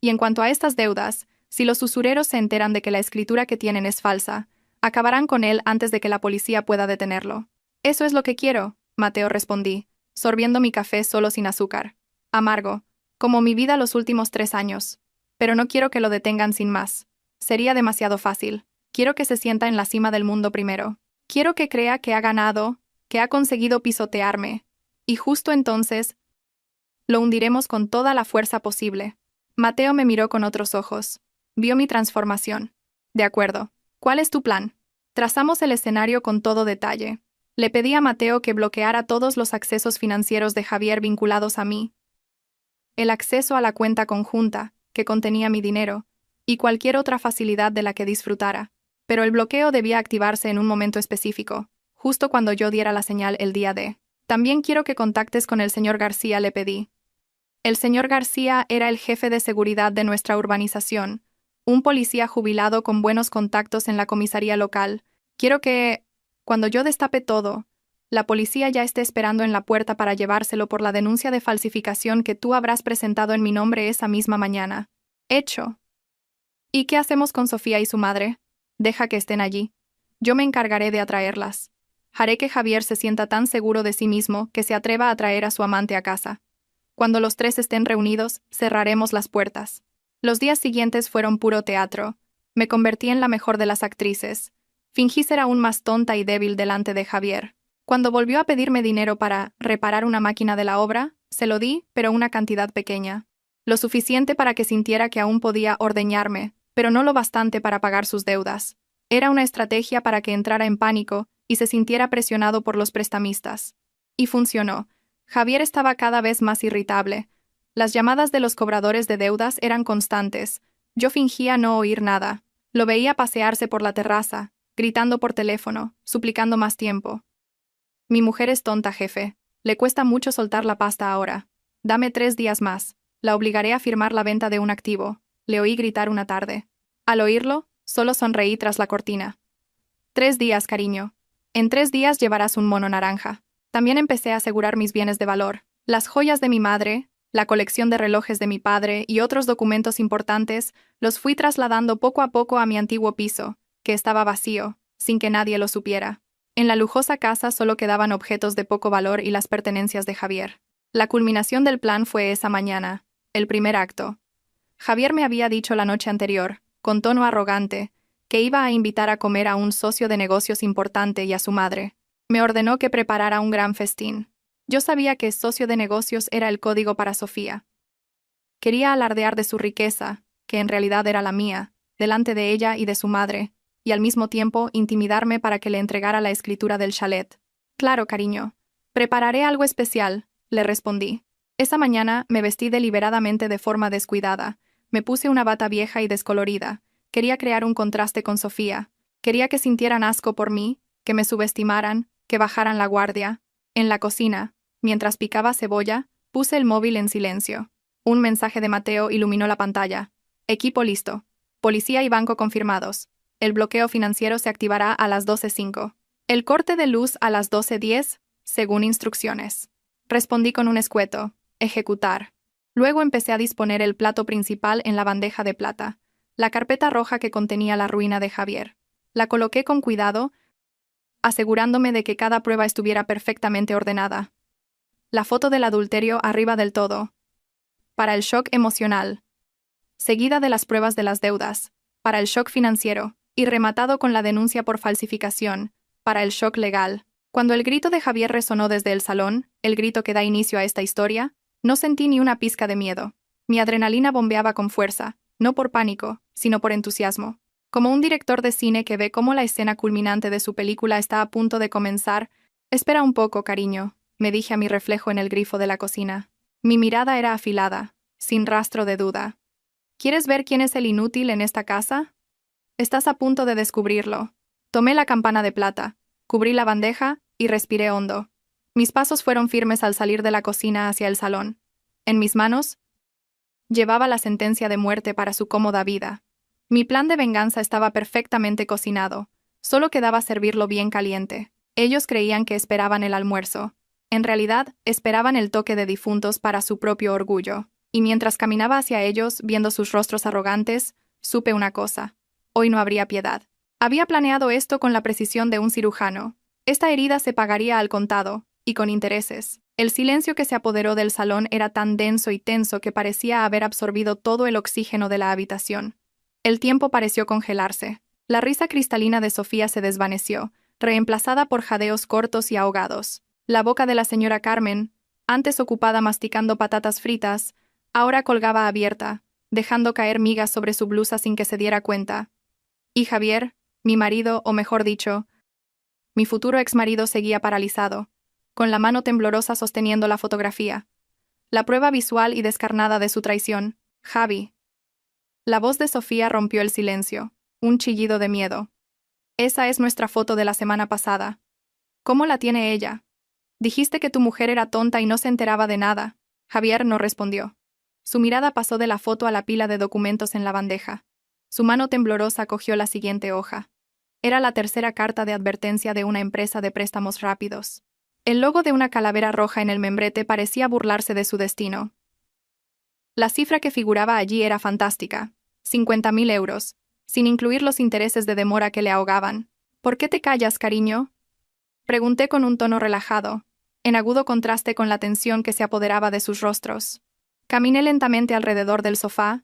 Y en cuanto a estas deudas, si los usureros se enteran de que la escritura que tienen es falsa, acabarán con él antes de que la policía pueda detenerlo». «Eso es lo que quiero», Mateo respondí, sorbiendo mi café solo sin azúcar. Amargo, como mi vida los últimos 3 años. Pero no quiero que lo detengan sin más. Sería demasiado fácil. Quiero que se sienta en la cima del mundo primero. Quiero que crea que ha ganado, que ha conseguido pisotearme. Y justo entonces, lo hundiremos con toda la fuerza posible». Mateo me miró con otros ojos. Vio mi transformación. «De acuerdo. ¿Cuál es tu plan?» Trazamos el escenario con todo detalle. Le pedí a Mateo que bloqueara todos los accesos financieros de Javier vinculados a mí. El acceso a la cuenta conjunta, que contenía mi dinero, y cualquier otra facilidad de la que disfrutara. Pero el bloqueo debía activarse en un momento específico, justo cuando yo diera la señal el día de. «También quiero que contactes con el señor García», le pedí. El señor García era el jefe de seguridad de nuestra urbanización, un policía jubilado con buenos contactos en la comisaría local. Quiero que, cuando yo destape todo, la policía ya esté esperando en la puerta para llevárselo por la denuncia de falsificación que tú habrás presentado en mi nombre esa misma mañana. «Hecho». «¿Y qué hacemos con Sofía y su madre?» «Deja que estén allí. Yo me encargaré de atraerlas. Haré que Javier se sienta tan seguro de sí mismo que se atreva a traer a su amante a casa. Cuando los 3 estén reunidos, cerraremos las puertas». Los días siguientes fueron puro teatro. Me convertí en la mejor de las actrices. Fingí ser aún más tonta y débil delante de Javier. Cuando volvió a pedirme dinero para reparar una máquina de la obra, se lo di, pero una cantidad pequeña. Lo suficiente para que sintiera que aún podía ordeñarme, pero no lo bastante para pagar sus deudas. Era una estrategia para que entrara en pánico y se sintiera presionado por los prestamistas. Y funcionó. Javier estaba cada vez más irritable. Las llamadas de los cobradores de deudas eran constantes. Yo fingía no oír nada. Lo veía pasearse por la terraza, gritando por teléfono, suplicando más tiempo. «Mi mujer es tonta, jefe. Le cuesta mucho soltar la pasta ahora. Dame 3 días más», La obligaré a firmar la venta de un activo, le oí gritar una tarde. Al oírlo, solo sonreí tras la cortina. 3 días, cariño. En 3 días llevarás un mono naranja. También empecé a asegurar mis bienes de valor. Las joyas de mi madre, la colección de relojes de mi padre y otros documentos importantes los fui trasladando poco a poco a mi antiguo piso, que estaba vacío, sin que nadie lo supiera. En la lujosa casa solo quedaban objetos de poco valor y las pertenencias de Javier. La culminación del plan fue esa mañana, el primer acto. Javier me había dicho la noche anterior, con tono arrogante, que iba a invitar a comer a un socio de negocios importante y a su madre. Me ordenó que preparara un gran festín. Yo sabía que socio de negocios era el código para Sofía. Quería alardear de su riqueza, que en realidad era la mía, delante de ella y de su madre, y al mismo tiempo intimidarme para que le entregara la escritura del chalet. Claro, cariño. Prepararé algo especial, le respondí. Esa mañana me vestí deliberadamente de forma descuidada. Me puse una bata vieja y descolorida. Quería crear un contraste con Sofía. Quería que sintieran asco por mí, que me subestimaran, que bajaran la guardia. En la cocina, mientras picaba cebolla, puse el móvil en silencio. Un mensaje de Mateo iluminó la pantalla. Equipo listo. Policía y banco confirmados. El bloqueo financiero se activará a las 12:05. El corte de luz a las 12:10, según instrucciones. Respondí con un escueto. Ejecutar. Luego empecé a disponer el plato principal en la bandeja de plata, la carpeta roja que contenía la ruina de Javier. La coloqué con cuidado, asegurándome de que cada prueba estuviera perfectamente ordenada. La foto del adulterio arriba del todo. Para el shock emocional. Seguida de las pruebas de las deudas. Para el shock financiero. Y rematado con la denuncia por falsificación. Para el shock legal. Cuando el grito de Javier resonó desde el salón, el grito que da inicio a esta historia, no sentí ni una pizca de miedo. Mi adrenalina bombeaba con fuerza, no por pánico, sino por entusiasmo. Como un director de cine que ve cómo la escena culminante de su película está a punto de comenzar. Espera un poco, cariño, me dije a mi reflejo en el grifo de la cocina. Mi mirada era afilada, sin rastro de duda. ¿Quieres ver quién es el inútil en esta casa? Estás a punto de descubrirlo. Tomé la campana de plata, cubrí la bandeja y respiré hondo. Mis pasos fueron firmes al salir de la cocina hacia el salón. En mis manos llevaba la sentencia de muerte para su cómoda vida. Mi plan de venganza estaba perfectamente cocinado. Solo quedaba servirlo bien caliente. Ellos creían que esperaban el almuerzo. En realidad, esperaban el toque de difuntos para su propio orgullo. Y mientras caminaba hacia ellos, viendo sus rostros arrogantes, supe una cosa. Hoy no habría piedad. Había planeado esto con la precisión de un cirujano. Esta herida se pagaría al contado, y con intereses. El silencio que se apoderó del salón era tan denso y tenso que parecía haber absorbido todo el oxígeno de la habitación. El tiempo pareció congelarse. La risa cristalina de Sofía se desvaneció, reemplazada por jadeos cortos y ahogados. La boca de la señora Carmen, antes ocupada masticando patatas fritas, ahora colgaba abierta, dejando caer migas sobre su blusa sin que se diera cuenta. Y Javier, mi marido, o mejor dicho, mi futuro exmarido seguía paralizado, con la mano temblorosa sosteniendo la fotografía. La prueba visual y descarnada de su traición. Javi. La voz de Sofía rompió el silencio, un chillido de miedo. Esa es nuestra foto de la semana pasada. ¿Cómo la tiene ella? Dijiste que tu mujer era tonta y no se enteraba de nada. Javier no respondió. Su mirada pasó de la foto a la pila de documentos en la bandeja. Su mano temblorosa cogió la siguiente hoja. Era la tercera carta de advertencia de una empresa de préstamos rápidos. El logo de una calavera roja en el membrete parecía burlarse de su destino. La cifra que figuraba allí era fantástica. 50.000 euros, sin incluir los intereses de demora que le ahogaban. ¿Por qué te callas, cariño? Pregunté con un tono relajado, en agudo contraste con la tensión que se apoderaba de sus rostros. Caminé lentamente alrededor del sofá,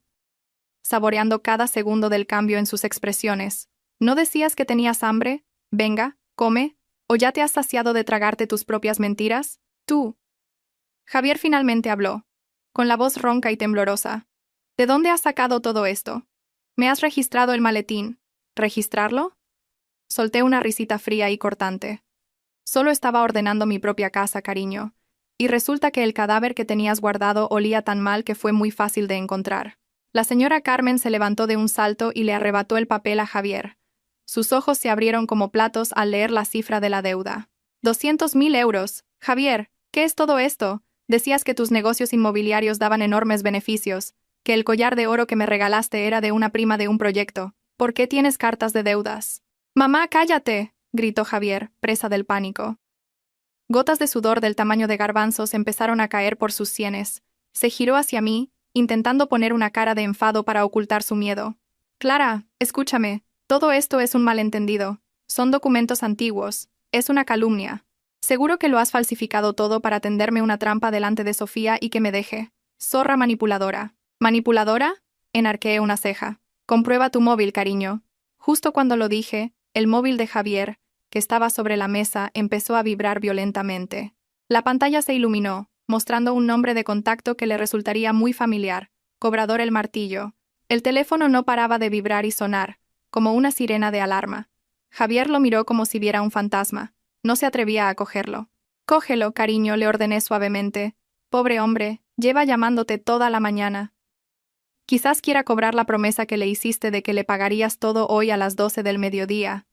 saboreando cada segundo del cambio en sus expresiones. ¿No decías que tenías hambre? Venga, come. ¿O ya te has saciado de tragarte tus propias mentiras? Tú. Javier finalmente habló, con la voz ronca y temblorosa. ¿De dónde has sacado todo esto? ¿Me has registrado el maletín? ¿Registrarlo? Solté una risita fría y cortante. Solo estaba ordenando mi propia casa, cariño. Y resulta que el cadáver que tenías guardado olía tan mal que fue muy fácil de encontrar. La señora Carmen se levantó de un salto y le arrebató el papel a Javier. Sus ojos se abrieron como platos al leer la cifra de la deuda. 200.000 euros. Javier, ¿qué es todo esto? Decías que tus negocios inmobiliarios daban enormes beneficios, que el collar de oro que me regalaste era de una prima de un proyecto. ¿Por qué tienes cartas de deudas? Mamá, cállate, gritó Javier, presa del pánico. Gotas de sudor del tamaño de garbanzos empezaron a caer por sus sienes. Se giró hacia mí, intentando poner una cara de enfado para ocultar su miedo. Clara, escúchame, todo esto es un malentendido. Son documentos antiguos. Es una calumnia. Seguro que lo has falsificado todo para tenderme una trampa delante de Sofía y que me deje. Zorra manipuladora. ¿Manipuladora? Enarqué una ceja. Comprueba tu móvil, cariño. Justo cuando lo dije, el móvil de Javier, que estaba sobre la mesa, empezó a vibrar violentamente. La pantalla se iluminó, mostrando un nombre de contacto que le resultaría muy familiar: Cobrador El Martillo. El teléfono no paraba de vibrar y sonar, como una sirena de alarma. Javier lo miró como si viera un fantasma. No se atrevía a cogerlo. «Cógelo, cariño», le ordené suavemente. «Pobre hombre, lleva llamándote toda la mañana. Quizás quiera cobrar la promesa que le hiciste de que le pagarías todo hoy a las 12 del mediodía.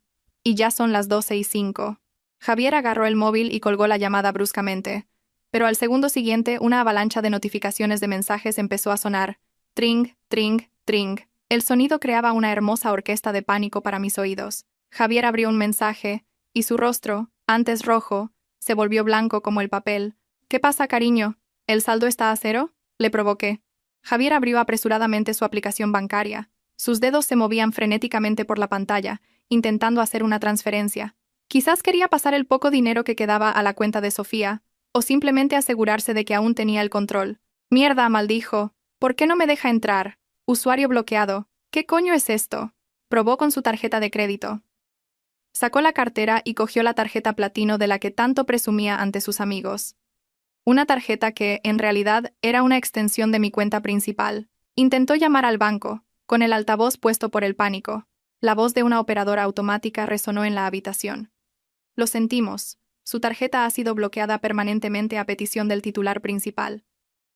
Y ya son las 12:05. Javier agarró el móvil y colgó la llamada bruscamente. Pero al segundo siguiente, una avalancha de notificaciones de mensajes empezó a sonar. Tring, tring, tring. El sonido creaba una hermosa orquesta de pánico para mis oídos. Javier abrió un mensaje, y su rostro, antes rojo, se volvió blanco como el papel. «¿Qué pasa, cariño? ¿El saldo está a cero?», le provoqué. Javier abrió apresuradamente su aplicación bancaria. Sus dedos se movían frenéticamente por la pantalla, intentando hacer una transferencia. Quizás quería pasar el poco dinero que quedaba a la cuenta de Sofía, o simplemente asegurarse de que aún tenía el control. «Mierda», maldijo. «¿Por qué no me deja entrar? Usuario bloqueado. ¿Qué coño es esto?», probó con su tarjeta de crédito. Sacó la cartera y cogió la tarjeta platino de la que tanto presumía ante sus amigos. Una tarjeta que, en realidad, era una extensión de mi cuenta principal. Intentó llamar al banco, con el altavoz puesto por el pánico. La voz de una operadora automática resonó en la habitación. «Lo sentimos. Su tarjeta ha sido bloqueada permanentemente a petición del titular principal.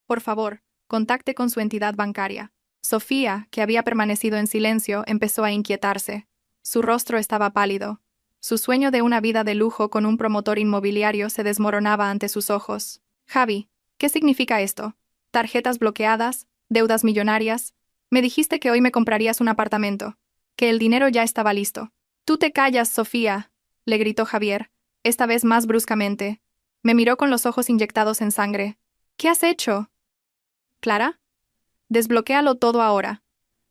Por favor, contacte con su entidad bancaria». Sofía, que había permanecido en silencio, empezó a inquietarse. Su rostro estaba pálido. Su sueño de una vida de lujo con un promotor inmobiliario se desmoronaba ante sus ojos. «Javi, ¿qué significa esto? ¿Tarjetas bloqueadas? ¿Deudas millonarias? Me dijiste que hoy me comprarías un apartamento, que el dinero ya estaba listo». «Tú te callas, Sofía», le gritó Javier, esta vez más bruscamente. Me miró con los ojos inyectados en sangre. «¿Qué has hecho?» «Clara, desbloquéalo todo ahora.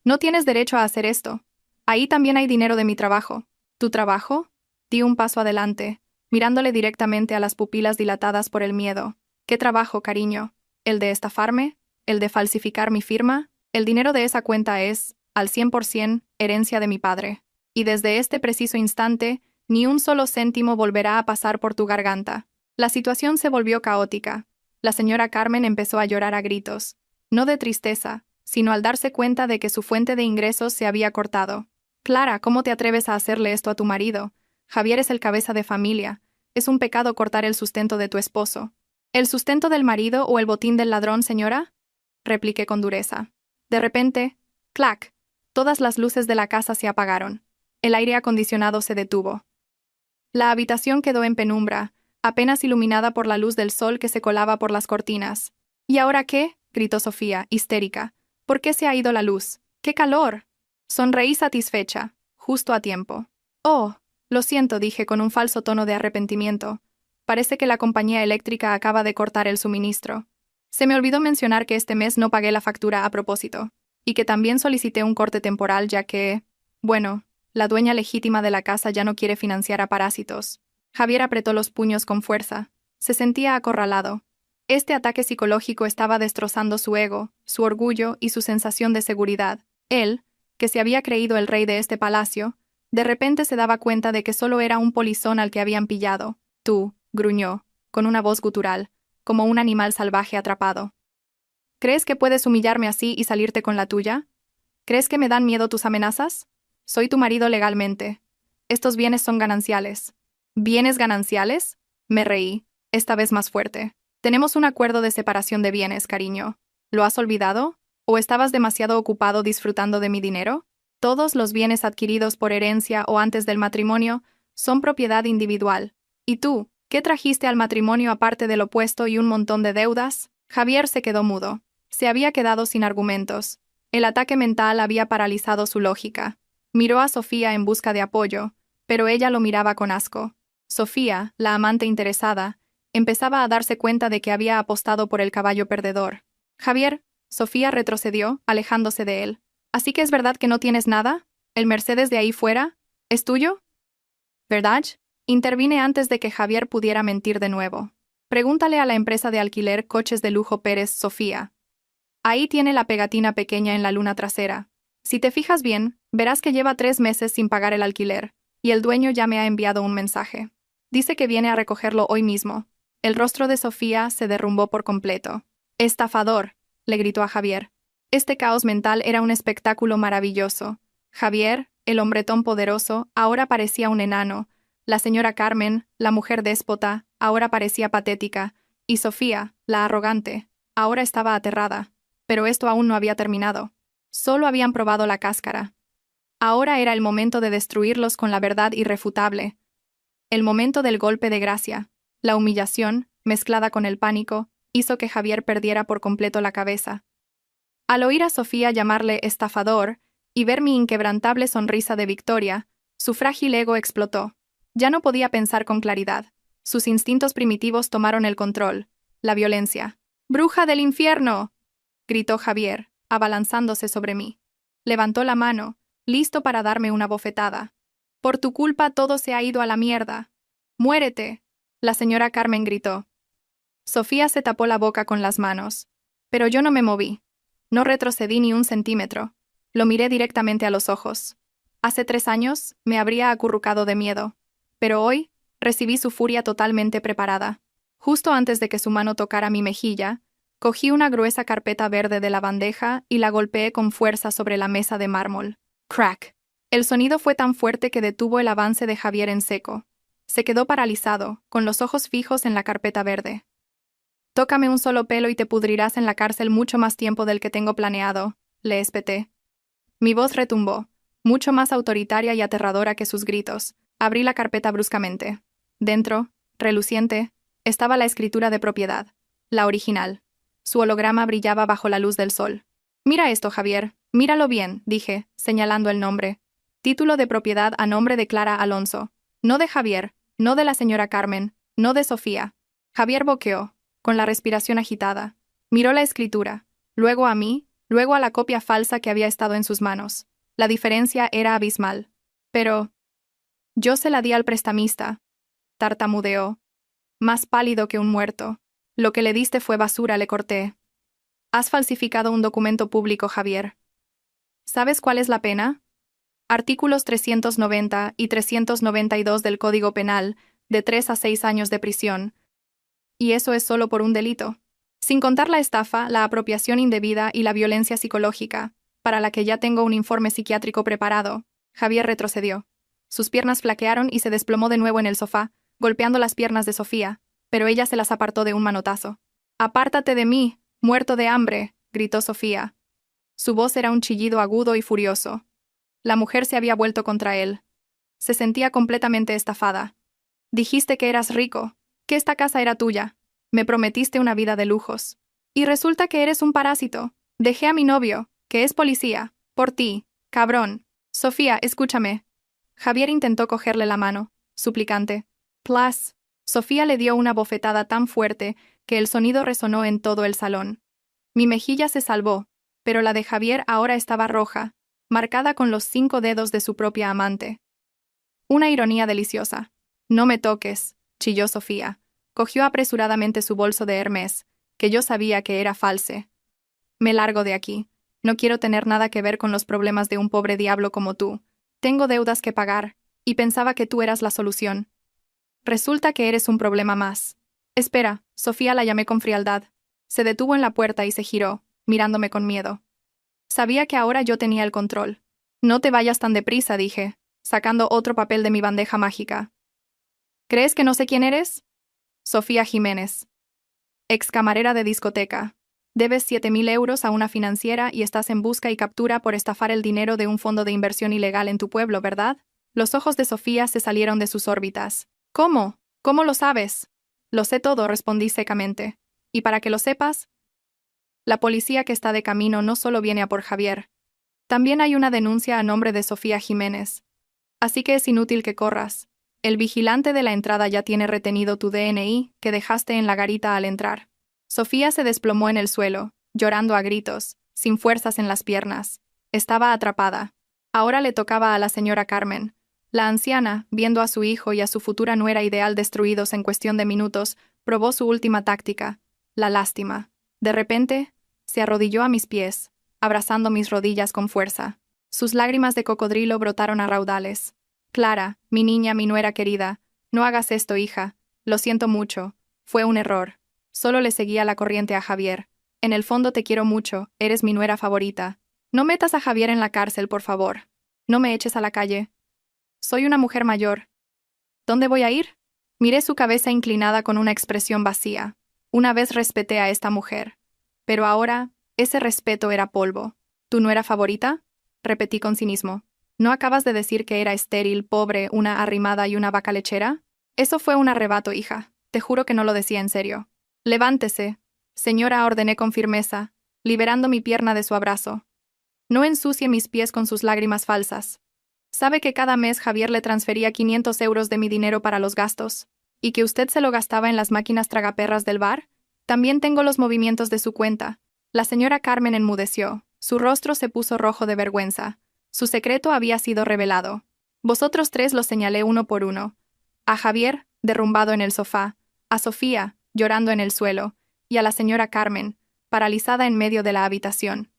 No tienes derecho a hacer esto. Ahí también hay dinero de mi trabajo». «¿Tu trabajo?». Di un paso adelante, mirándole directamente a las pupilas dilatadas por el miedo. «¿Qué trabajo, cariño? ¿El de estafarme? ¿El de falsificar mi firma? El dinero de esa cuenta es, al 100%, herencia de mi padre. Y desde este preciso instante, ni un solo céntimo volverá a pasar por tu garganta». La situación se volvió caótica. La señora Carmen empezó a llorar a gritos. No de tristeza, sino al darse cuenta de que su fuente de ingresos se había cortado. «Clara, ¿cómo te atreves a hacerle esto a tu marido? Javier es el cabeza de familia. Es un pecado cortar el sustento de tu esposo». «¿El sustento del marido o el botín del ladrón, señora?», repliqué con dureza. De repente, ¡clac!, todas las luces de la casa se apagaron. El aire acondicionado se detuvo. La habitación quedó en penumbra, apenas iluminada por la luz del sol que se colaba por las cortinas. «¿Y ahora qué?», gritó Sofía, histérica. «¿Por qué se ha ido la luz? ¡Qué calor!». Sonreí satisfecha, justo a tiempo. «Oh, lo siento», dije con un falso tono de arrepentimiento. «Parece que la compañía eléctrica acaba de cortar el suministro. Se me olvidó mencionar que este mes no pagué la factura a propósito, y que también solicité un corte temporal ya que, bueno, la dueña legítima de la casa ya no quiere financiar a parásitos». Javier apretó los puños con fuerza. Se sentía acorralado. Este ataque psicológico estaba destrozando su ego, su orgullo y su sensación de seguridad. Él, que se había creído el rey de este palacio, de repente se daba cuenta de que solo era un polizón al que habían pillado. «Tú», gruñó, con una voz gutural, como un animal salvaje atrapado. «¿Crees que puedes humillarme así y salirte con la tuya? ¿Crees que me dan miedo tus amenazas? Soy tu marido legalmente. Estos bienes son gananciales». «¿Bienes gananciales?», me reí, esta vez más fuerte. «Tenemos un acuerdo de separación de bienes, cariño. ¿Lo has olvidado? ¿O estabas demasiado ocupado disfrutando de mi dinero? Todos los bienes adquiridos por herencia o antes del matrimonio son propiedad individual. Y tú, ¿Qué trajiste al matrimonio aparte del opuesto y un montón de deudas? Javier se quedó mudo. Se había quedado sin argumentos. El ataque mental había paralizado su lógica. Miró a Sofía en busca de apoyo, pero ella lo miraba con asco. Sofía, la amante interesada, empezaba a darse cuenta de que había apostado por el caballo perdedor. Javier, Sofía retrocedió, alejándose de él. ¿Así que es verdad que no tienes nada? ¿El Mercedes de ahí fuera? ¿Es tuyo? ¿Verdad? Intervine antes de que Javier pudiera mentir de nuevo. Pregúntale a la empresa de alquiler Coches de Lujo Pérez, Sofía. Ahí tiene la pegatina pequeña en la luna trasera. Si te fijas bien, verás que lleva 3 meses sin pagar el alquiler, y el dueño ya me ha enviado un mensaje. Dice que viene a recogerlo hoy mismo. El rostro de Sofía se derrumbó por completo. «¡Estafador!», le gritó a Javier. Este caos mental era un espectáculo maravilloso. Javier, el hombretón poderoso, ahora parecía un enano. La señora Carmen, la mujer déspota, ahora parecía patética. Y Sofía, la arrogante, ahora estaba aterrada. Pero esto aún no había terminado. Solo habían probado la cáscara. Ahora era el momento de destruirlos con la verdad irrefutable. El momento del golpe de gracia. La humillación, mezclada con el pánico, hizo que Javier perdiera por completo la cabeza. Al oír a Sofía llamarle estafador y ver mi inquebrantable sonrisa de victoria, su frágil ego explotó. Ya no podía pensar con claridad. Sus instintos primitivos tomaron el control. La violencia. «¡Bruja del infierno!», gritó Javier, abalanzándose sobre mí. Levantó la mano, listo para darme una bofetada. «Por tu culpa todo se ha ido a la mierda. ¡Muérete!», la señora Carmen gritó. Sofía se tapó la boca con las manos. Pero yo no me moví. No retrocedí ni un centímetro. Lo miré directamente a los ojos. Hace 3 años me habría acurrucado de miedo. Pero hoy recibí su furia totalmente preparada. Justo antes de que su mano tocara mi mejilla, cogí una gruesa carpeta verde de la bandeja y la golpeé con fuerza sobre la mesa de mármol. ¡Crack! El sonido fue tan fuerte que detuvo el avance de Javier en seco. Se quedó paralizado, con los ojos fijos en la carpeta verde. «Tócame un solo pelo y te pudrirás en la cárcel mucho más tiempo del que tengo planeado», le espeté. Mi voz retumbó, mucho más autoritaria y aterradora que sus gritos. Abrí la carpeta bruscamente. Dentro, reluciente, estaba la escritura de propiedad, la original. Su holograma brillaba bajo la luz del sol. «Mira esto, Javier, míralo bien», dije, señalando el nombre. «Título de propiedad a nombre de Clara Alonso. No de Javier, no de la señora Carmen, no de Sofía». Javier boqueó, con la respiración agitada. Miró la escritura, luego a mí, luego a la copia falsa que había estado en sus manos. La diferencia era abismal. «Pero yo se la di al prestamista», tartamudeó. Más pálido que un muerto. «Lo que le diste fue basura», le corté. «Has falsificado un documento público, Javier. ¿Sabes cuál es la pena? Artículos 390 y 392 del Código Penal, de 3 a 6 años de prisión. Y eso es solo por un delito. Sin contar la estafa, la apropiación indebida y la violencia psicológica, para la que ya tengo un informe psiquiátrico preparado». Javier retrocedió. Sus piernas flaquearon y se desplomó de nuevo en el sofá, golpeando las piernas de Sofía, pero ella se las apartó de un manotazo. «¡Apártate de mí, muerto de hambre!», gritó Sofía. Su voz era un chillido agudo y furioso. La mujer se había vuelto contra él. Se sentía completamente estafada. «Dijiste que eras rico, que esta casa era tuya. Me prometiste una vida de lujos. Y resulta que eres un parásito. Dejé a mi novio, que es policía, por ti, cabrón. Sofía, escúchame». Javier intentó cogerle la mano, suplicante. «Plas». Sofía le dio una bofetada tan fuerte que el sonido resonó en todo el salón. Mi mejilla se salvó, pero la de Javier ahora estaba roja, marcada con los 5 dedos de su propia amante. Una ironía deliciosa. «No me toques», chilló Sofía. Cogió apresuradamente su bolso de Hermès, que yo sabía que era false. «Me largo de aquí. No quiero tener nada que ver con los problemas de un pobre diablo como tú. Tengo deudas que pagar, y pensaba que tú eras la solución. Resulta que eres un problema más». «Espera», Sofía la llamé con frialdad. Se detuvo en la puerta y se giró, mirándome con miedo. Sabía que ahora yo tenía el control. «No te vayas tan deprisa», dije, sacando otro papel de mi bandeja mágica. «¿Crees que no sé quién eres?» «Sofía Jiménez. Ex camarera de discoteca. Debes 7.000 euros a una financiera y estás en busca y captura por estafar el dinero de un fondo de inversión ilegal en tu pueblo, ¿verdad?». Los ojos de Sofía se salieron de sus órbitas. «¿Cómo?». ¿Cómo lo sabes? Lo sé todo, respondí secamente. Y para que lo sepas, la policía que está de camino no solo viene a por Javier. También hay una denuncia a nombre de Sofía Jiménez. Así que es inútil que corras. El vigilante de la entrada ya tiene retenido tu DNI que dejaste en la garita al entrar. Sofía se desplomó en el suelo, llorando a gritos, sin fuerzas en las piernas. Estaba atrapada. Ahora le tocaba a la señora Carmen. La anciana, viendo a su hijo y a su futura nuera ideal destruidos en cuestión de minutos, probó su última táctica, la lástima. De repente, se arrodilló a mis pies, abrazando mis rodillas con fuerza. Sus lágrimas de cocodrilo brotaron a raudales. Clara, mi niña, mi nuera querida, no hagas esto, hija. Lo siento mucho. Fue un error. Solo le seguía la corriente a Javier. En el fondo te quiero mucho, eres mi nuera favorita. No metas a Javier en la cárcel, por favor. No me eches a la calle. Soy una mujer mayor. ¿Dónde voy a ir? Miré su cabeza inclinada con una expresión vacía. Una vez respeté a esta mujer. Pero ahora, ese respeto era polvo. ¿Tu nuera favorita? Repetí con cinismo. ¿No acabas de decir que era estéril, pobre, una arrimada y una vaca lechera? Eso fue un arrebato, hija. Te juro que no lo decía en serio. Levántese. Señora, ordené con firmeza, liberando mi pierna de su abrazo. No ensucie mis pies con sus lágrimas falsas. ¿Sabe que cada mes Javier le transfería 500 euros de mi dinero para los gastos? ¿Y que usted se lo gastaba en las máquinas tragaperras del bar? También tengo los movimientos de su cuenta. La señora Carmen enmudeció. Su rostro se puso rojo de vergüenza. Su secreto había sido revelado. Vosotros tres los señalé uno por uno. A Javier, derrumbado en el sofá, a Sofía, llorando en el suelo, y a la señora Carmen, paralizada en medio de la habitación.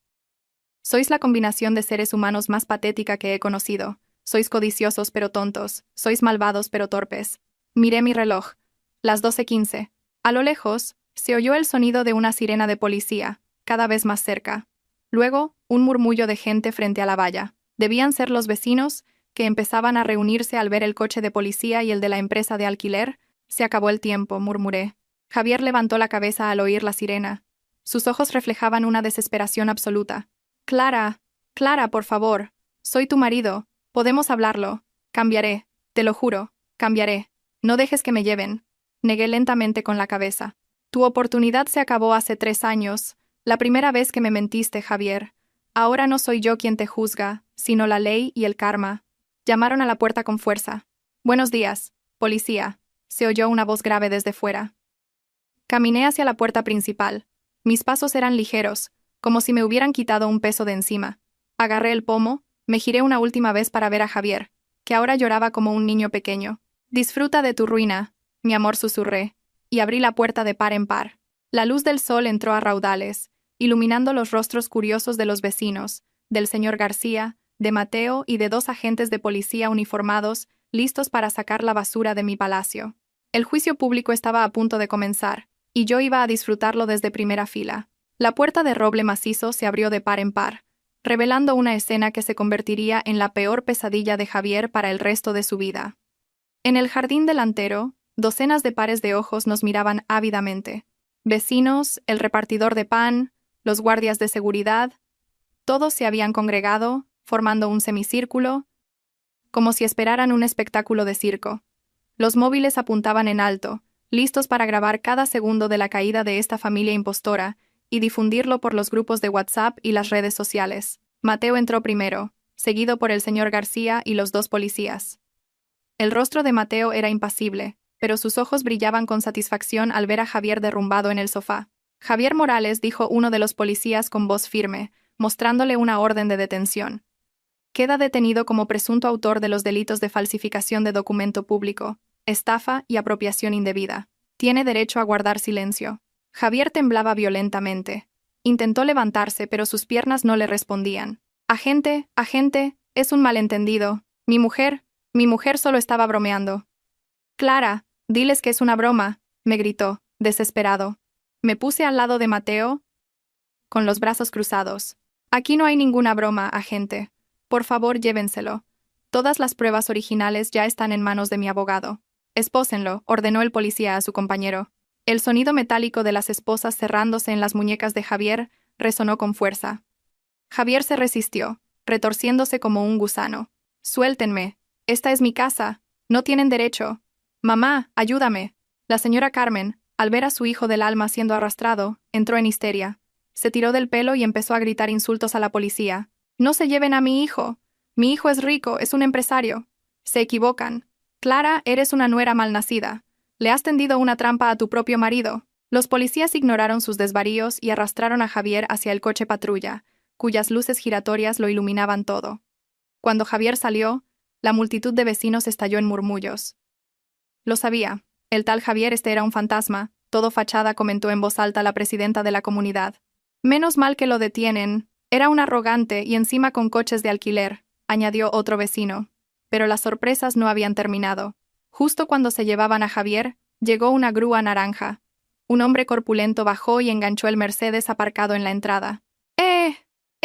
Sois la combinación de seres humanos más patética que he conocido. Sois codiciosos pero tontos, sois malvados pero torpes. Miré mi reloj. Las 12:15. A lo lejos, se oyó el sonido de una sirena de policía, cada vez más cerca. Luego, un murmullo de gente frente a la valla. Debían ser los vecinos, que empezaban a reunirse al ver el coche de policía y el de la empresa de alquiler. Se acabó el tiempo, murmuré. Javier levantó la cabeza al oír la sirena. Sus ojos reflejaban una desesperación absoluta. Clara, Clara, por favor. Soy tu marido. Podemos hablarlo. Cambiaré. Te lo juro. Cambiaré. No dejes que me lleven. Negué lentamente con la cabeza. Tu oportunidad se acabó hace 3 años. La primera vez que me mentiste, Javier. Ahora no soy yo quien te juzga, sino la ley y el karma. Llamaron a la puerta con fuerza. Buenos días, policía. Se oyó una voz grave desde fuera. Caminé hacia la puerta principal. Mis pasos eran ligeros, como si me hubieran quitado un peso de encima. Agarré el pomo, me giré una última vez para ver a Javier, que ahora lloraba como un niño pequeño. Disfruta de tu ruina, mi amor, susurré, y abrí la puerta de par en par. La luz del sol entró a raudales, iluminando los rostros curiosos de los vecinos, del señor García, de Mateo y de 2 agentes de policía uniformados, listos para sacar la basura de mi palacio. El juicio público estaba a punto de comenzar, y yo iba a disfrutarlo desde primera fila. La puerta de roble macizo se abrió de par en par, revelando una escena que se convertiría en la peor pesadilla de Javier para el resto de su vida. En el jardín delantero, docenas de pares de ojos nos miraban ávidamente. Vecinos, el repartidor de pan, los guardias de seguridad, todos se habían congregado, formando un semicírculo, como si esperaran un espectáculo de circo. Los móviles apuntaban en alto, listos para grabar cada segundo de la caída de esta familia impostora y difundirlo por los grupos de WhatsApp y las redes sociales. Mateo entró primero, seguido por el señor García y los 2 policías. El rostro de Mateo era impasible, pero sus ojos brillaban con satisfacción al ver a Javier derrumbado en el sofá. Javier Morales, dijo uno de los policías con voz firme, mostrándole una orden de detención. Queda detenido como presunto autor de los delitos de falsificación de documento público, estafa y apropiación indebida. Tiene derecho a guardar silencio. Javier temblaba violentamente. Intentó levantarse, pero sus piernas no le respondían. Agente, es un malentendido. Mi mujer solo estaba bromeando. Clara, diles que es una broma, me gritó, desesperado. Me puse al lado de Mateo, con los brazos cruzados. Aquí no hay ninguna broma, agente. Por favor, llévenselo. Todas las pruebas originales ya están en manos de mi abogado. Espósenlo, ordenó el policía a su compañero. El sonido metálico de las esposas cerrándose en las muñecas de Javier resonó con fuerza. Javier se resistió, retorciéndose como un gusano. Suéltenme. Esta es mi casa. No tienen derecho. Mamá, ayúdame. La señora Carmen, al ver a su hijo del alma siendo arrastrado, entró en histeria. Se tiró del pelo y empezó a gritar insultos a la policía. No se lleven a mi hijo. Mi hijo es rico, es un empresario. Se equivocan. Clara, eres una nuera malnacida. Le has tendido una trampa a tu propio marido. Los policías ignoraron sus desvaríos y arrastraron a Javier hacia el coche patrulla, cuyas luces giratorias lo iluminaban todo. Cuando Javier salió, la multitud de vecinos estalló en murmullos. Lo sabía. El tal Javier era un fantasma, todo fachada, comentó en voz alta la presidenta de la comunidad. Menos mal que lo detienen. Era un arrogante y encima con coches de alquiler, añadió otro vecino. Pero las sorpresas no habían terminado. Justo cuando se llevaban a Javier, llegó una grúa naranja. Un hombre corpulento bajó y enganchó el Mercedes aparcado en la entrada.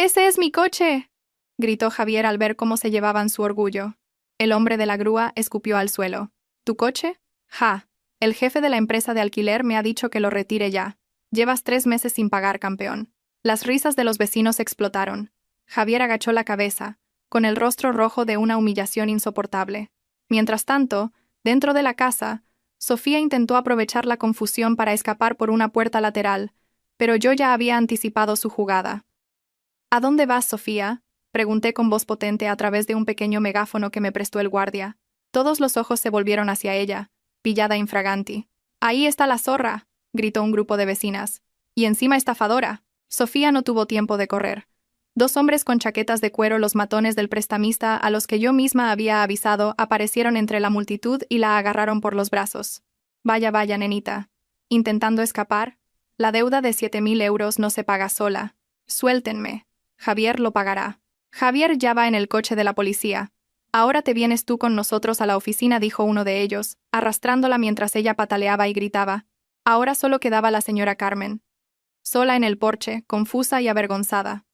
¡Ese es mi coche!, gritó Javier al ver cómo se llevaban su orgullo. El hombre de la grúa escupió al suelo. ¿Tu coche? Ja. El jefe de la empresa de alquiler me ha dicho que lo retire ya. Llevas 3 meses sin pagar, campeón. Las risas de los vecinos explotaron. Javier agachó la cabeza, con el rostro rojo de una humillación insoportable. Mientras tanto, dentro de la casa, Sofía intentó aprovechar la confusión para escapar por una puerta lateral, pero yo ya había anticipado su jugada. ¿A dónde vas, Sofía?, pregunté con voz potente a través de un pequeño megáfono que me prestó el guardia. Todos los ojos se volvieron hacia ella, pillada infraganti. «¡Ahí está la zorra!», gritó un grupo de vecinas. «Y encima estafadora». Sofía no tuvo tiempo de correr. 2 hombres con chaquetas de cuero, los matones del prestamista a los que yo misma había avisado, aparecieron entre la multitud y la agarraron por los brazos. «Vaya, vaya, nenita. ¿Intentando escapar? La deuda de 7.000 euros no se paga sola. Suéltenme. Javier lo pagará». Javier ya va en el coche de la policía. «Ahora te vienes tú con nosotros a la oficina», dijo uno de ellos, arrastrándola mientras ella pataleaba y gritaba. Ahora solo quedaba la señora Carmen, sola en el porche, confusa y avergonzada.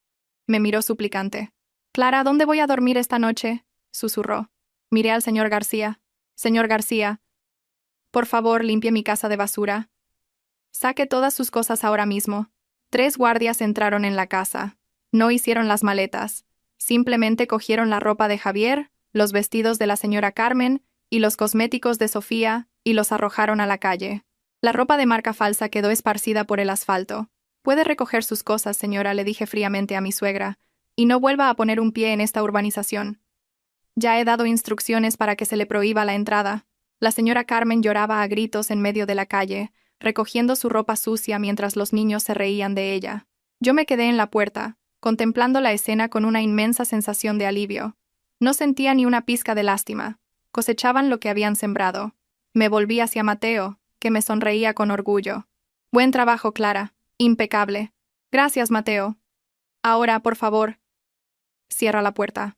Me miró suplicante. «Clara, ¿dónde voy a dormir esta noche?», susurró. Miré al señor García. «Señor García, por favor, limpie mi casa de basura. Saque todas sus cosas ahora mismo». 3 guardias entraron en la casa. No hicieron las maletas. Simplemente cogieron la ropa de Javier, los vestidos de la señora Carmen y los cosméticos de Sofía y los arrojaron a la calle. La ropa de marca falsa quedó esparcida por el asfalto. «Puede recoger sus cosas, señora», le dije fríamente a mi suegra, «y no vuelva a poner un pie en esta urbanización. Ya he dado instrucciones para que se le prohíba la entrada». La señora Carmen lloraba a gritos en medio de la calle, recogiendo su ropa sucia mientras los niños se reían de ella. Yo me quedé en la puerta, contemplando la escena con una inmensa sensación de alivio. No sentía ni una pizca de lástima. Cosechaban lo que habían sembrado. Me volví hacia Mateo, que me sonreía con orgullo. «Buen trabajo, Clara. Impecable. Gracias, Mateo. Ahora, por favor, cierra la puerta.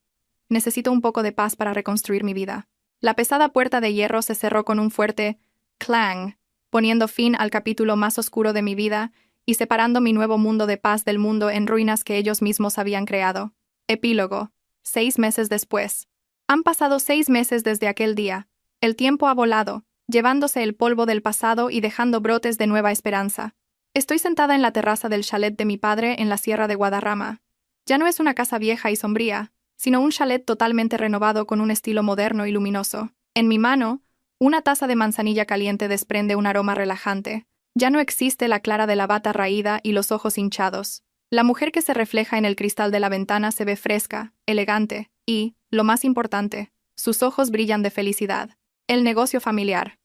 Necesito un poco de paz para reconstruir mi vida». La pesada puerta de hierro se cerró con un fuerte clang, poniendo fin al capítulo más oscuro de mi vida y separando mi nuevo mundo de paz del mundo en ruinas que ellos mismos habían creado. Epílogo. 6 meses después. Han pasado 6 meses desde aquel día. El tiempo ha volado, llevándose el polvo del pasado y dejando brotes de nueva esperanza. Estoy sentada en la terraza del chalet de mi padre en la Sierra de Guadarrama. Ya no es una casa vieja y sombría, sino un chalet totalmente renovado con un estilo moderno y luminoso. En mi mano, una taza de manzanilla caliente desprende un aroma relajante. Ya no existe la Clara de la bata raída y los ojos hinchados. La mujer que se refleja en el cristal de la ventana se ve fresca, elegante y, lo más importante, sus ojos brillan de felicidad. El negocio familiar,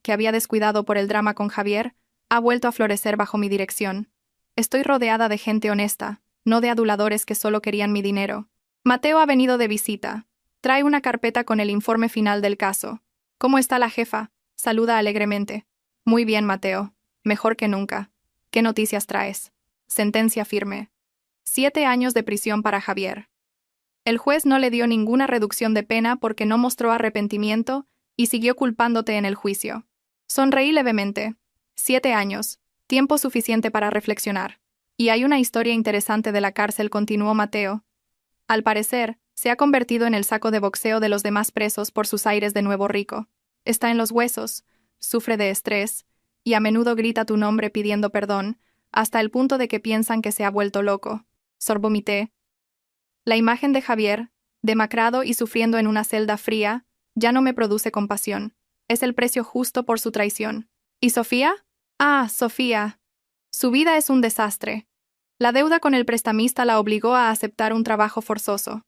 que había descuidado por el drama con Javier, ha vuelto a florecer bajo mi dirección. Estoy rodeada de gente honesta, no de aduladores que solo querían mi dinero. Mateo ha venido de visita. Trae una carpeta con el informe final del caso. «¿Cómo está la jefa?», saluda alegremente. «Muy bien, Mateo. Mejor que nunca. ¿Qué noticias traes?». Sentencia firme. 7 años de prisión para Javier. El juez no le dio ninguna reducción de pena porque no mostró arrepentimiento y siguió culpándote en el juicio. Sonreí levemente. 7 años. Tiempo suficiente para reflexionar. Y hay una historia interesante de la cárcel, continuó Mateo. Al parecer, se ha convertido en el saco de boxeo de los demás presos por sus aires de nuevo rico. Está en los huesos, sufre de estrés, y a menudo grita tu nombre pidiendo perdón, hasta el punto de que piensan que se ha vuelto loco. Sorbomité. La imagen de Javier, demacrado y sufriendo en una celda fría, ya no me produce compasión. Es el precio justo por su traición. ¿Y Sofía? Ah, Sofía. Su vida es un desastre. La deuda con el prestamista la obligó a aceptar un trabajo forzoso.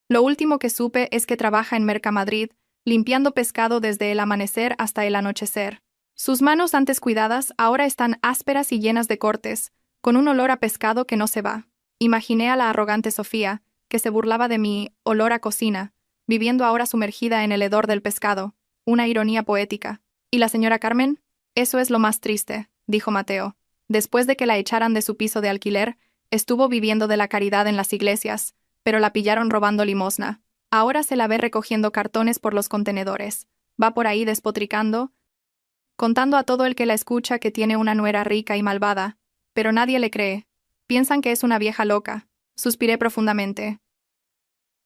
Lo último que supe es que trabaja en Mercamadrid, limpiando pescado desde el amanecer hasta el anochecer. Sus manos antes cuidadas ahora están ásperas y llenas de cortes, con un olor a pescado que no se va. Imaginé a la arrogante Sofía, que se burlaba de mi olor a cocina, viviendo ahora sumergida en el hedor del pescado, una ironía poética. ¿Y la señora Carmen? Eso es lo más triste, dijo Mateo. Después de que la echaran de su piso de alquiler, estuvo viviendo de la caridad en las iglesias, pero la pillaron robando limosna. Ahora se la ve recogiendo cartones por los contenedores. Va por ahí despotricando, contando a todo el que la escucha que tiene una nuera rica y malvada, pero nadie le cree. Piensan que es una vieja loca. Suspiré profundamente.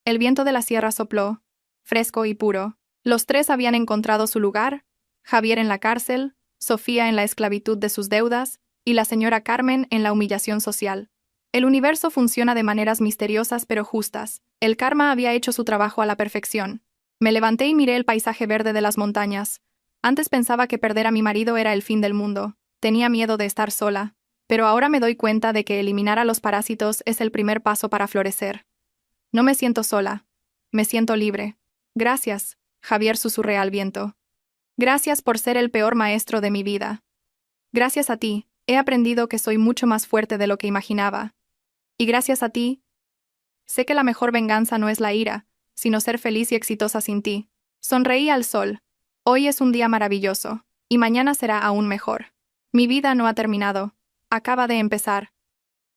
El viento de la sierra sopló, fresco y puro. Los tres habían encontrado su lugar, Javier en la cárcel, Sofía en la esclavitud de sus deudas, y la señora Carmen en la humillación social. El universo funciona de maneras misteriosas pero justas. El karma había hecho su trabajo a la perfección. Me levanté y miré el paisaje verde de las montañas. Antes pensaba que perder a mi marido era el fin del mundo. Tenía miedo de estar sola. Pero ahora me doy cuenta de que eliminar a los parásitos es el primer paso para florecer. No me siento sola. Me siento libre. Gracias, Javier, susurré al viento. Gracias por ser el peor maestro de mi vida. Gracias a ti, he aprendido que soy mucho más fuerte de lo que imaginaba. Y gracias a ti, sé que la mejor venganza no es la ira, sino ser feliz y exitosa sin ti. Sonreí al sol. Hoy es un día maravilloso, y mañana será aún mejor. Mi vida no ha terminado. Acaba de empezar.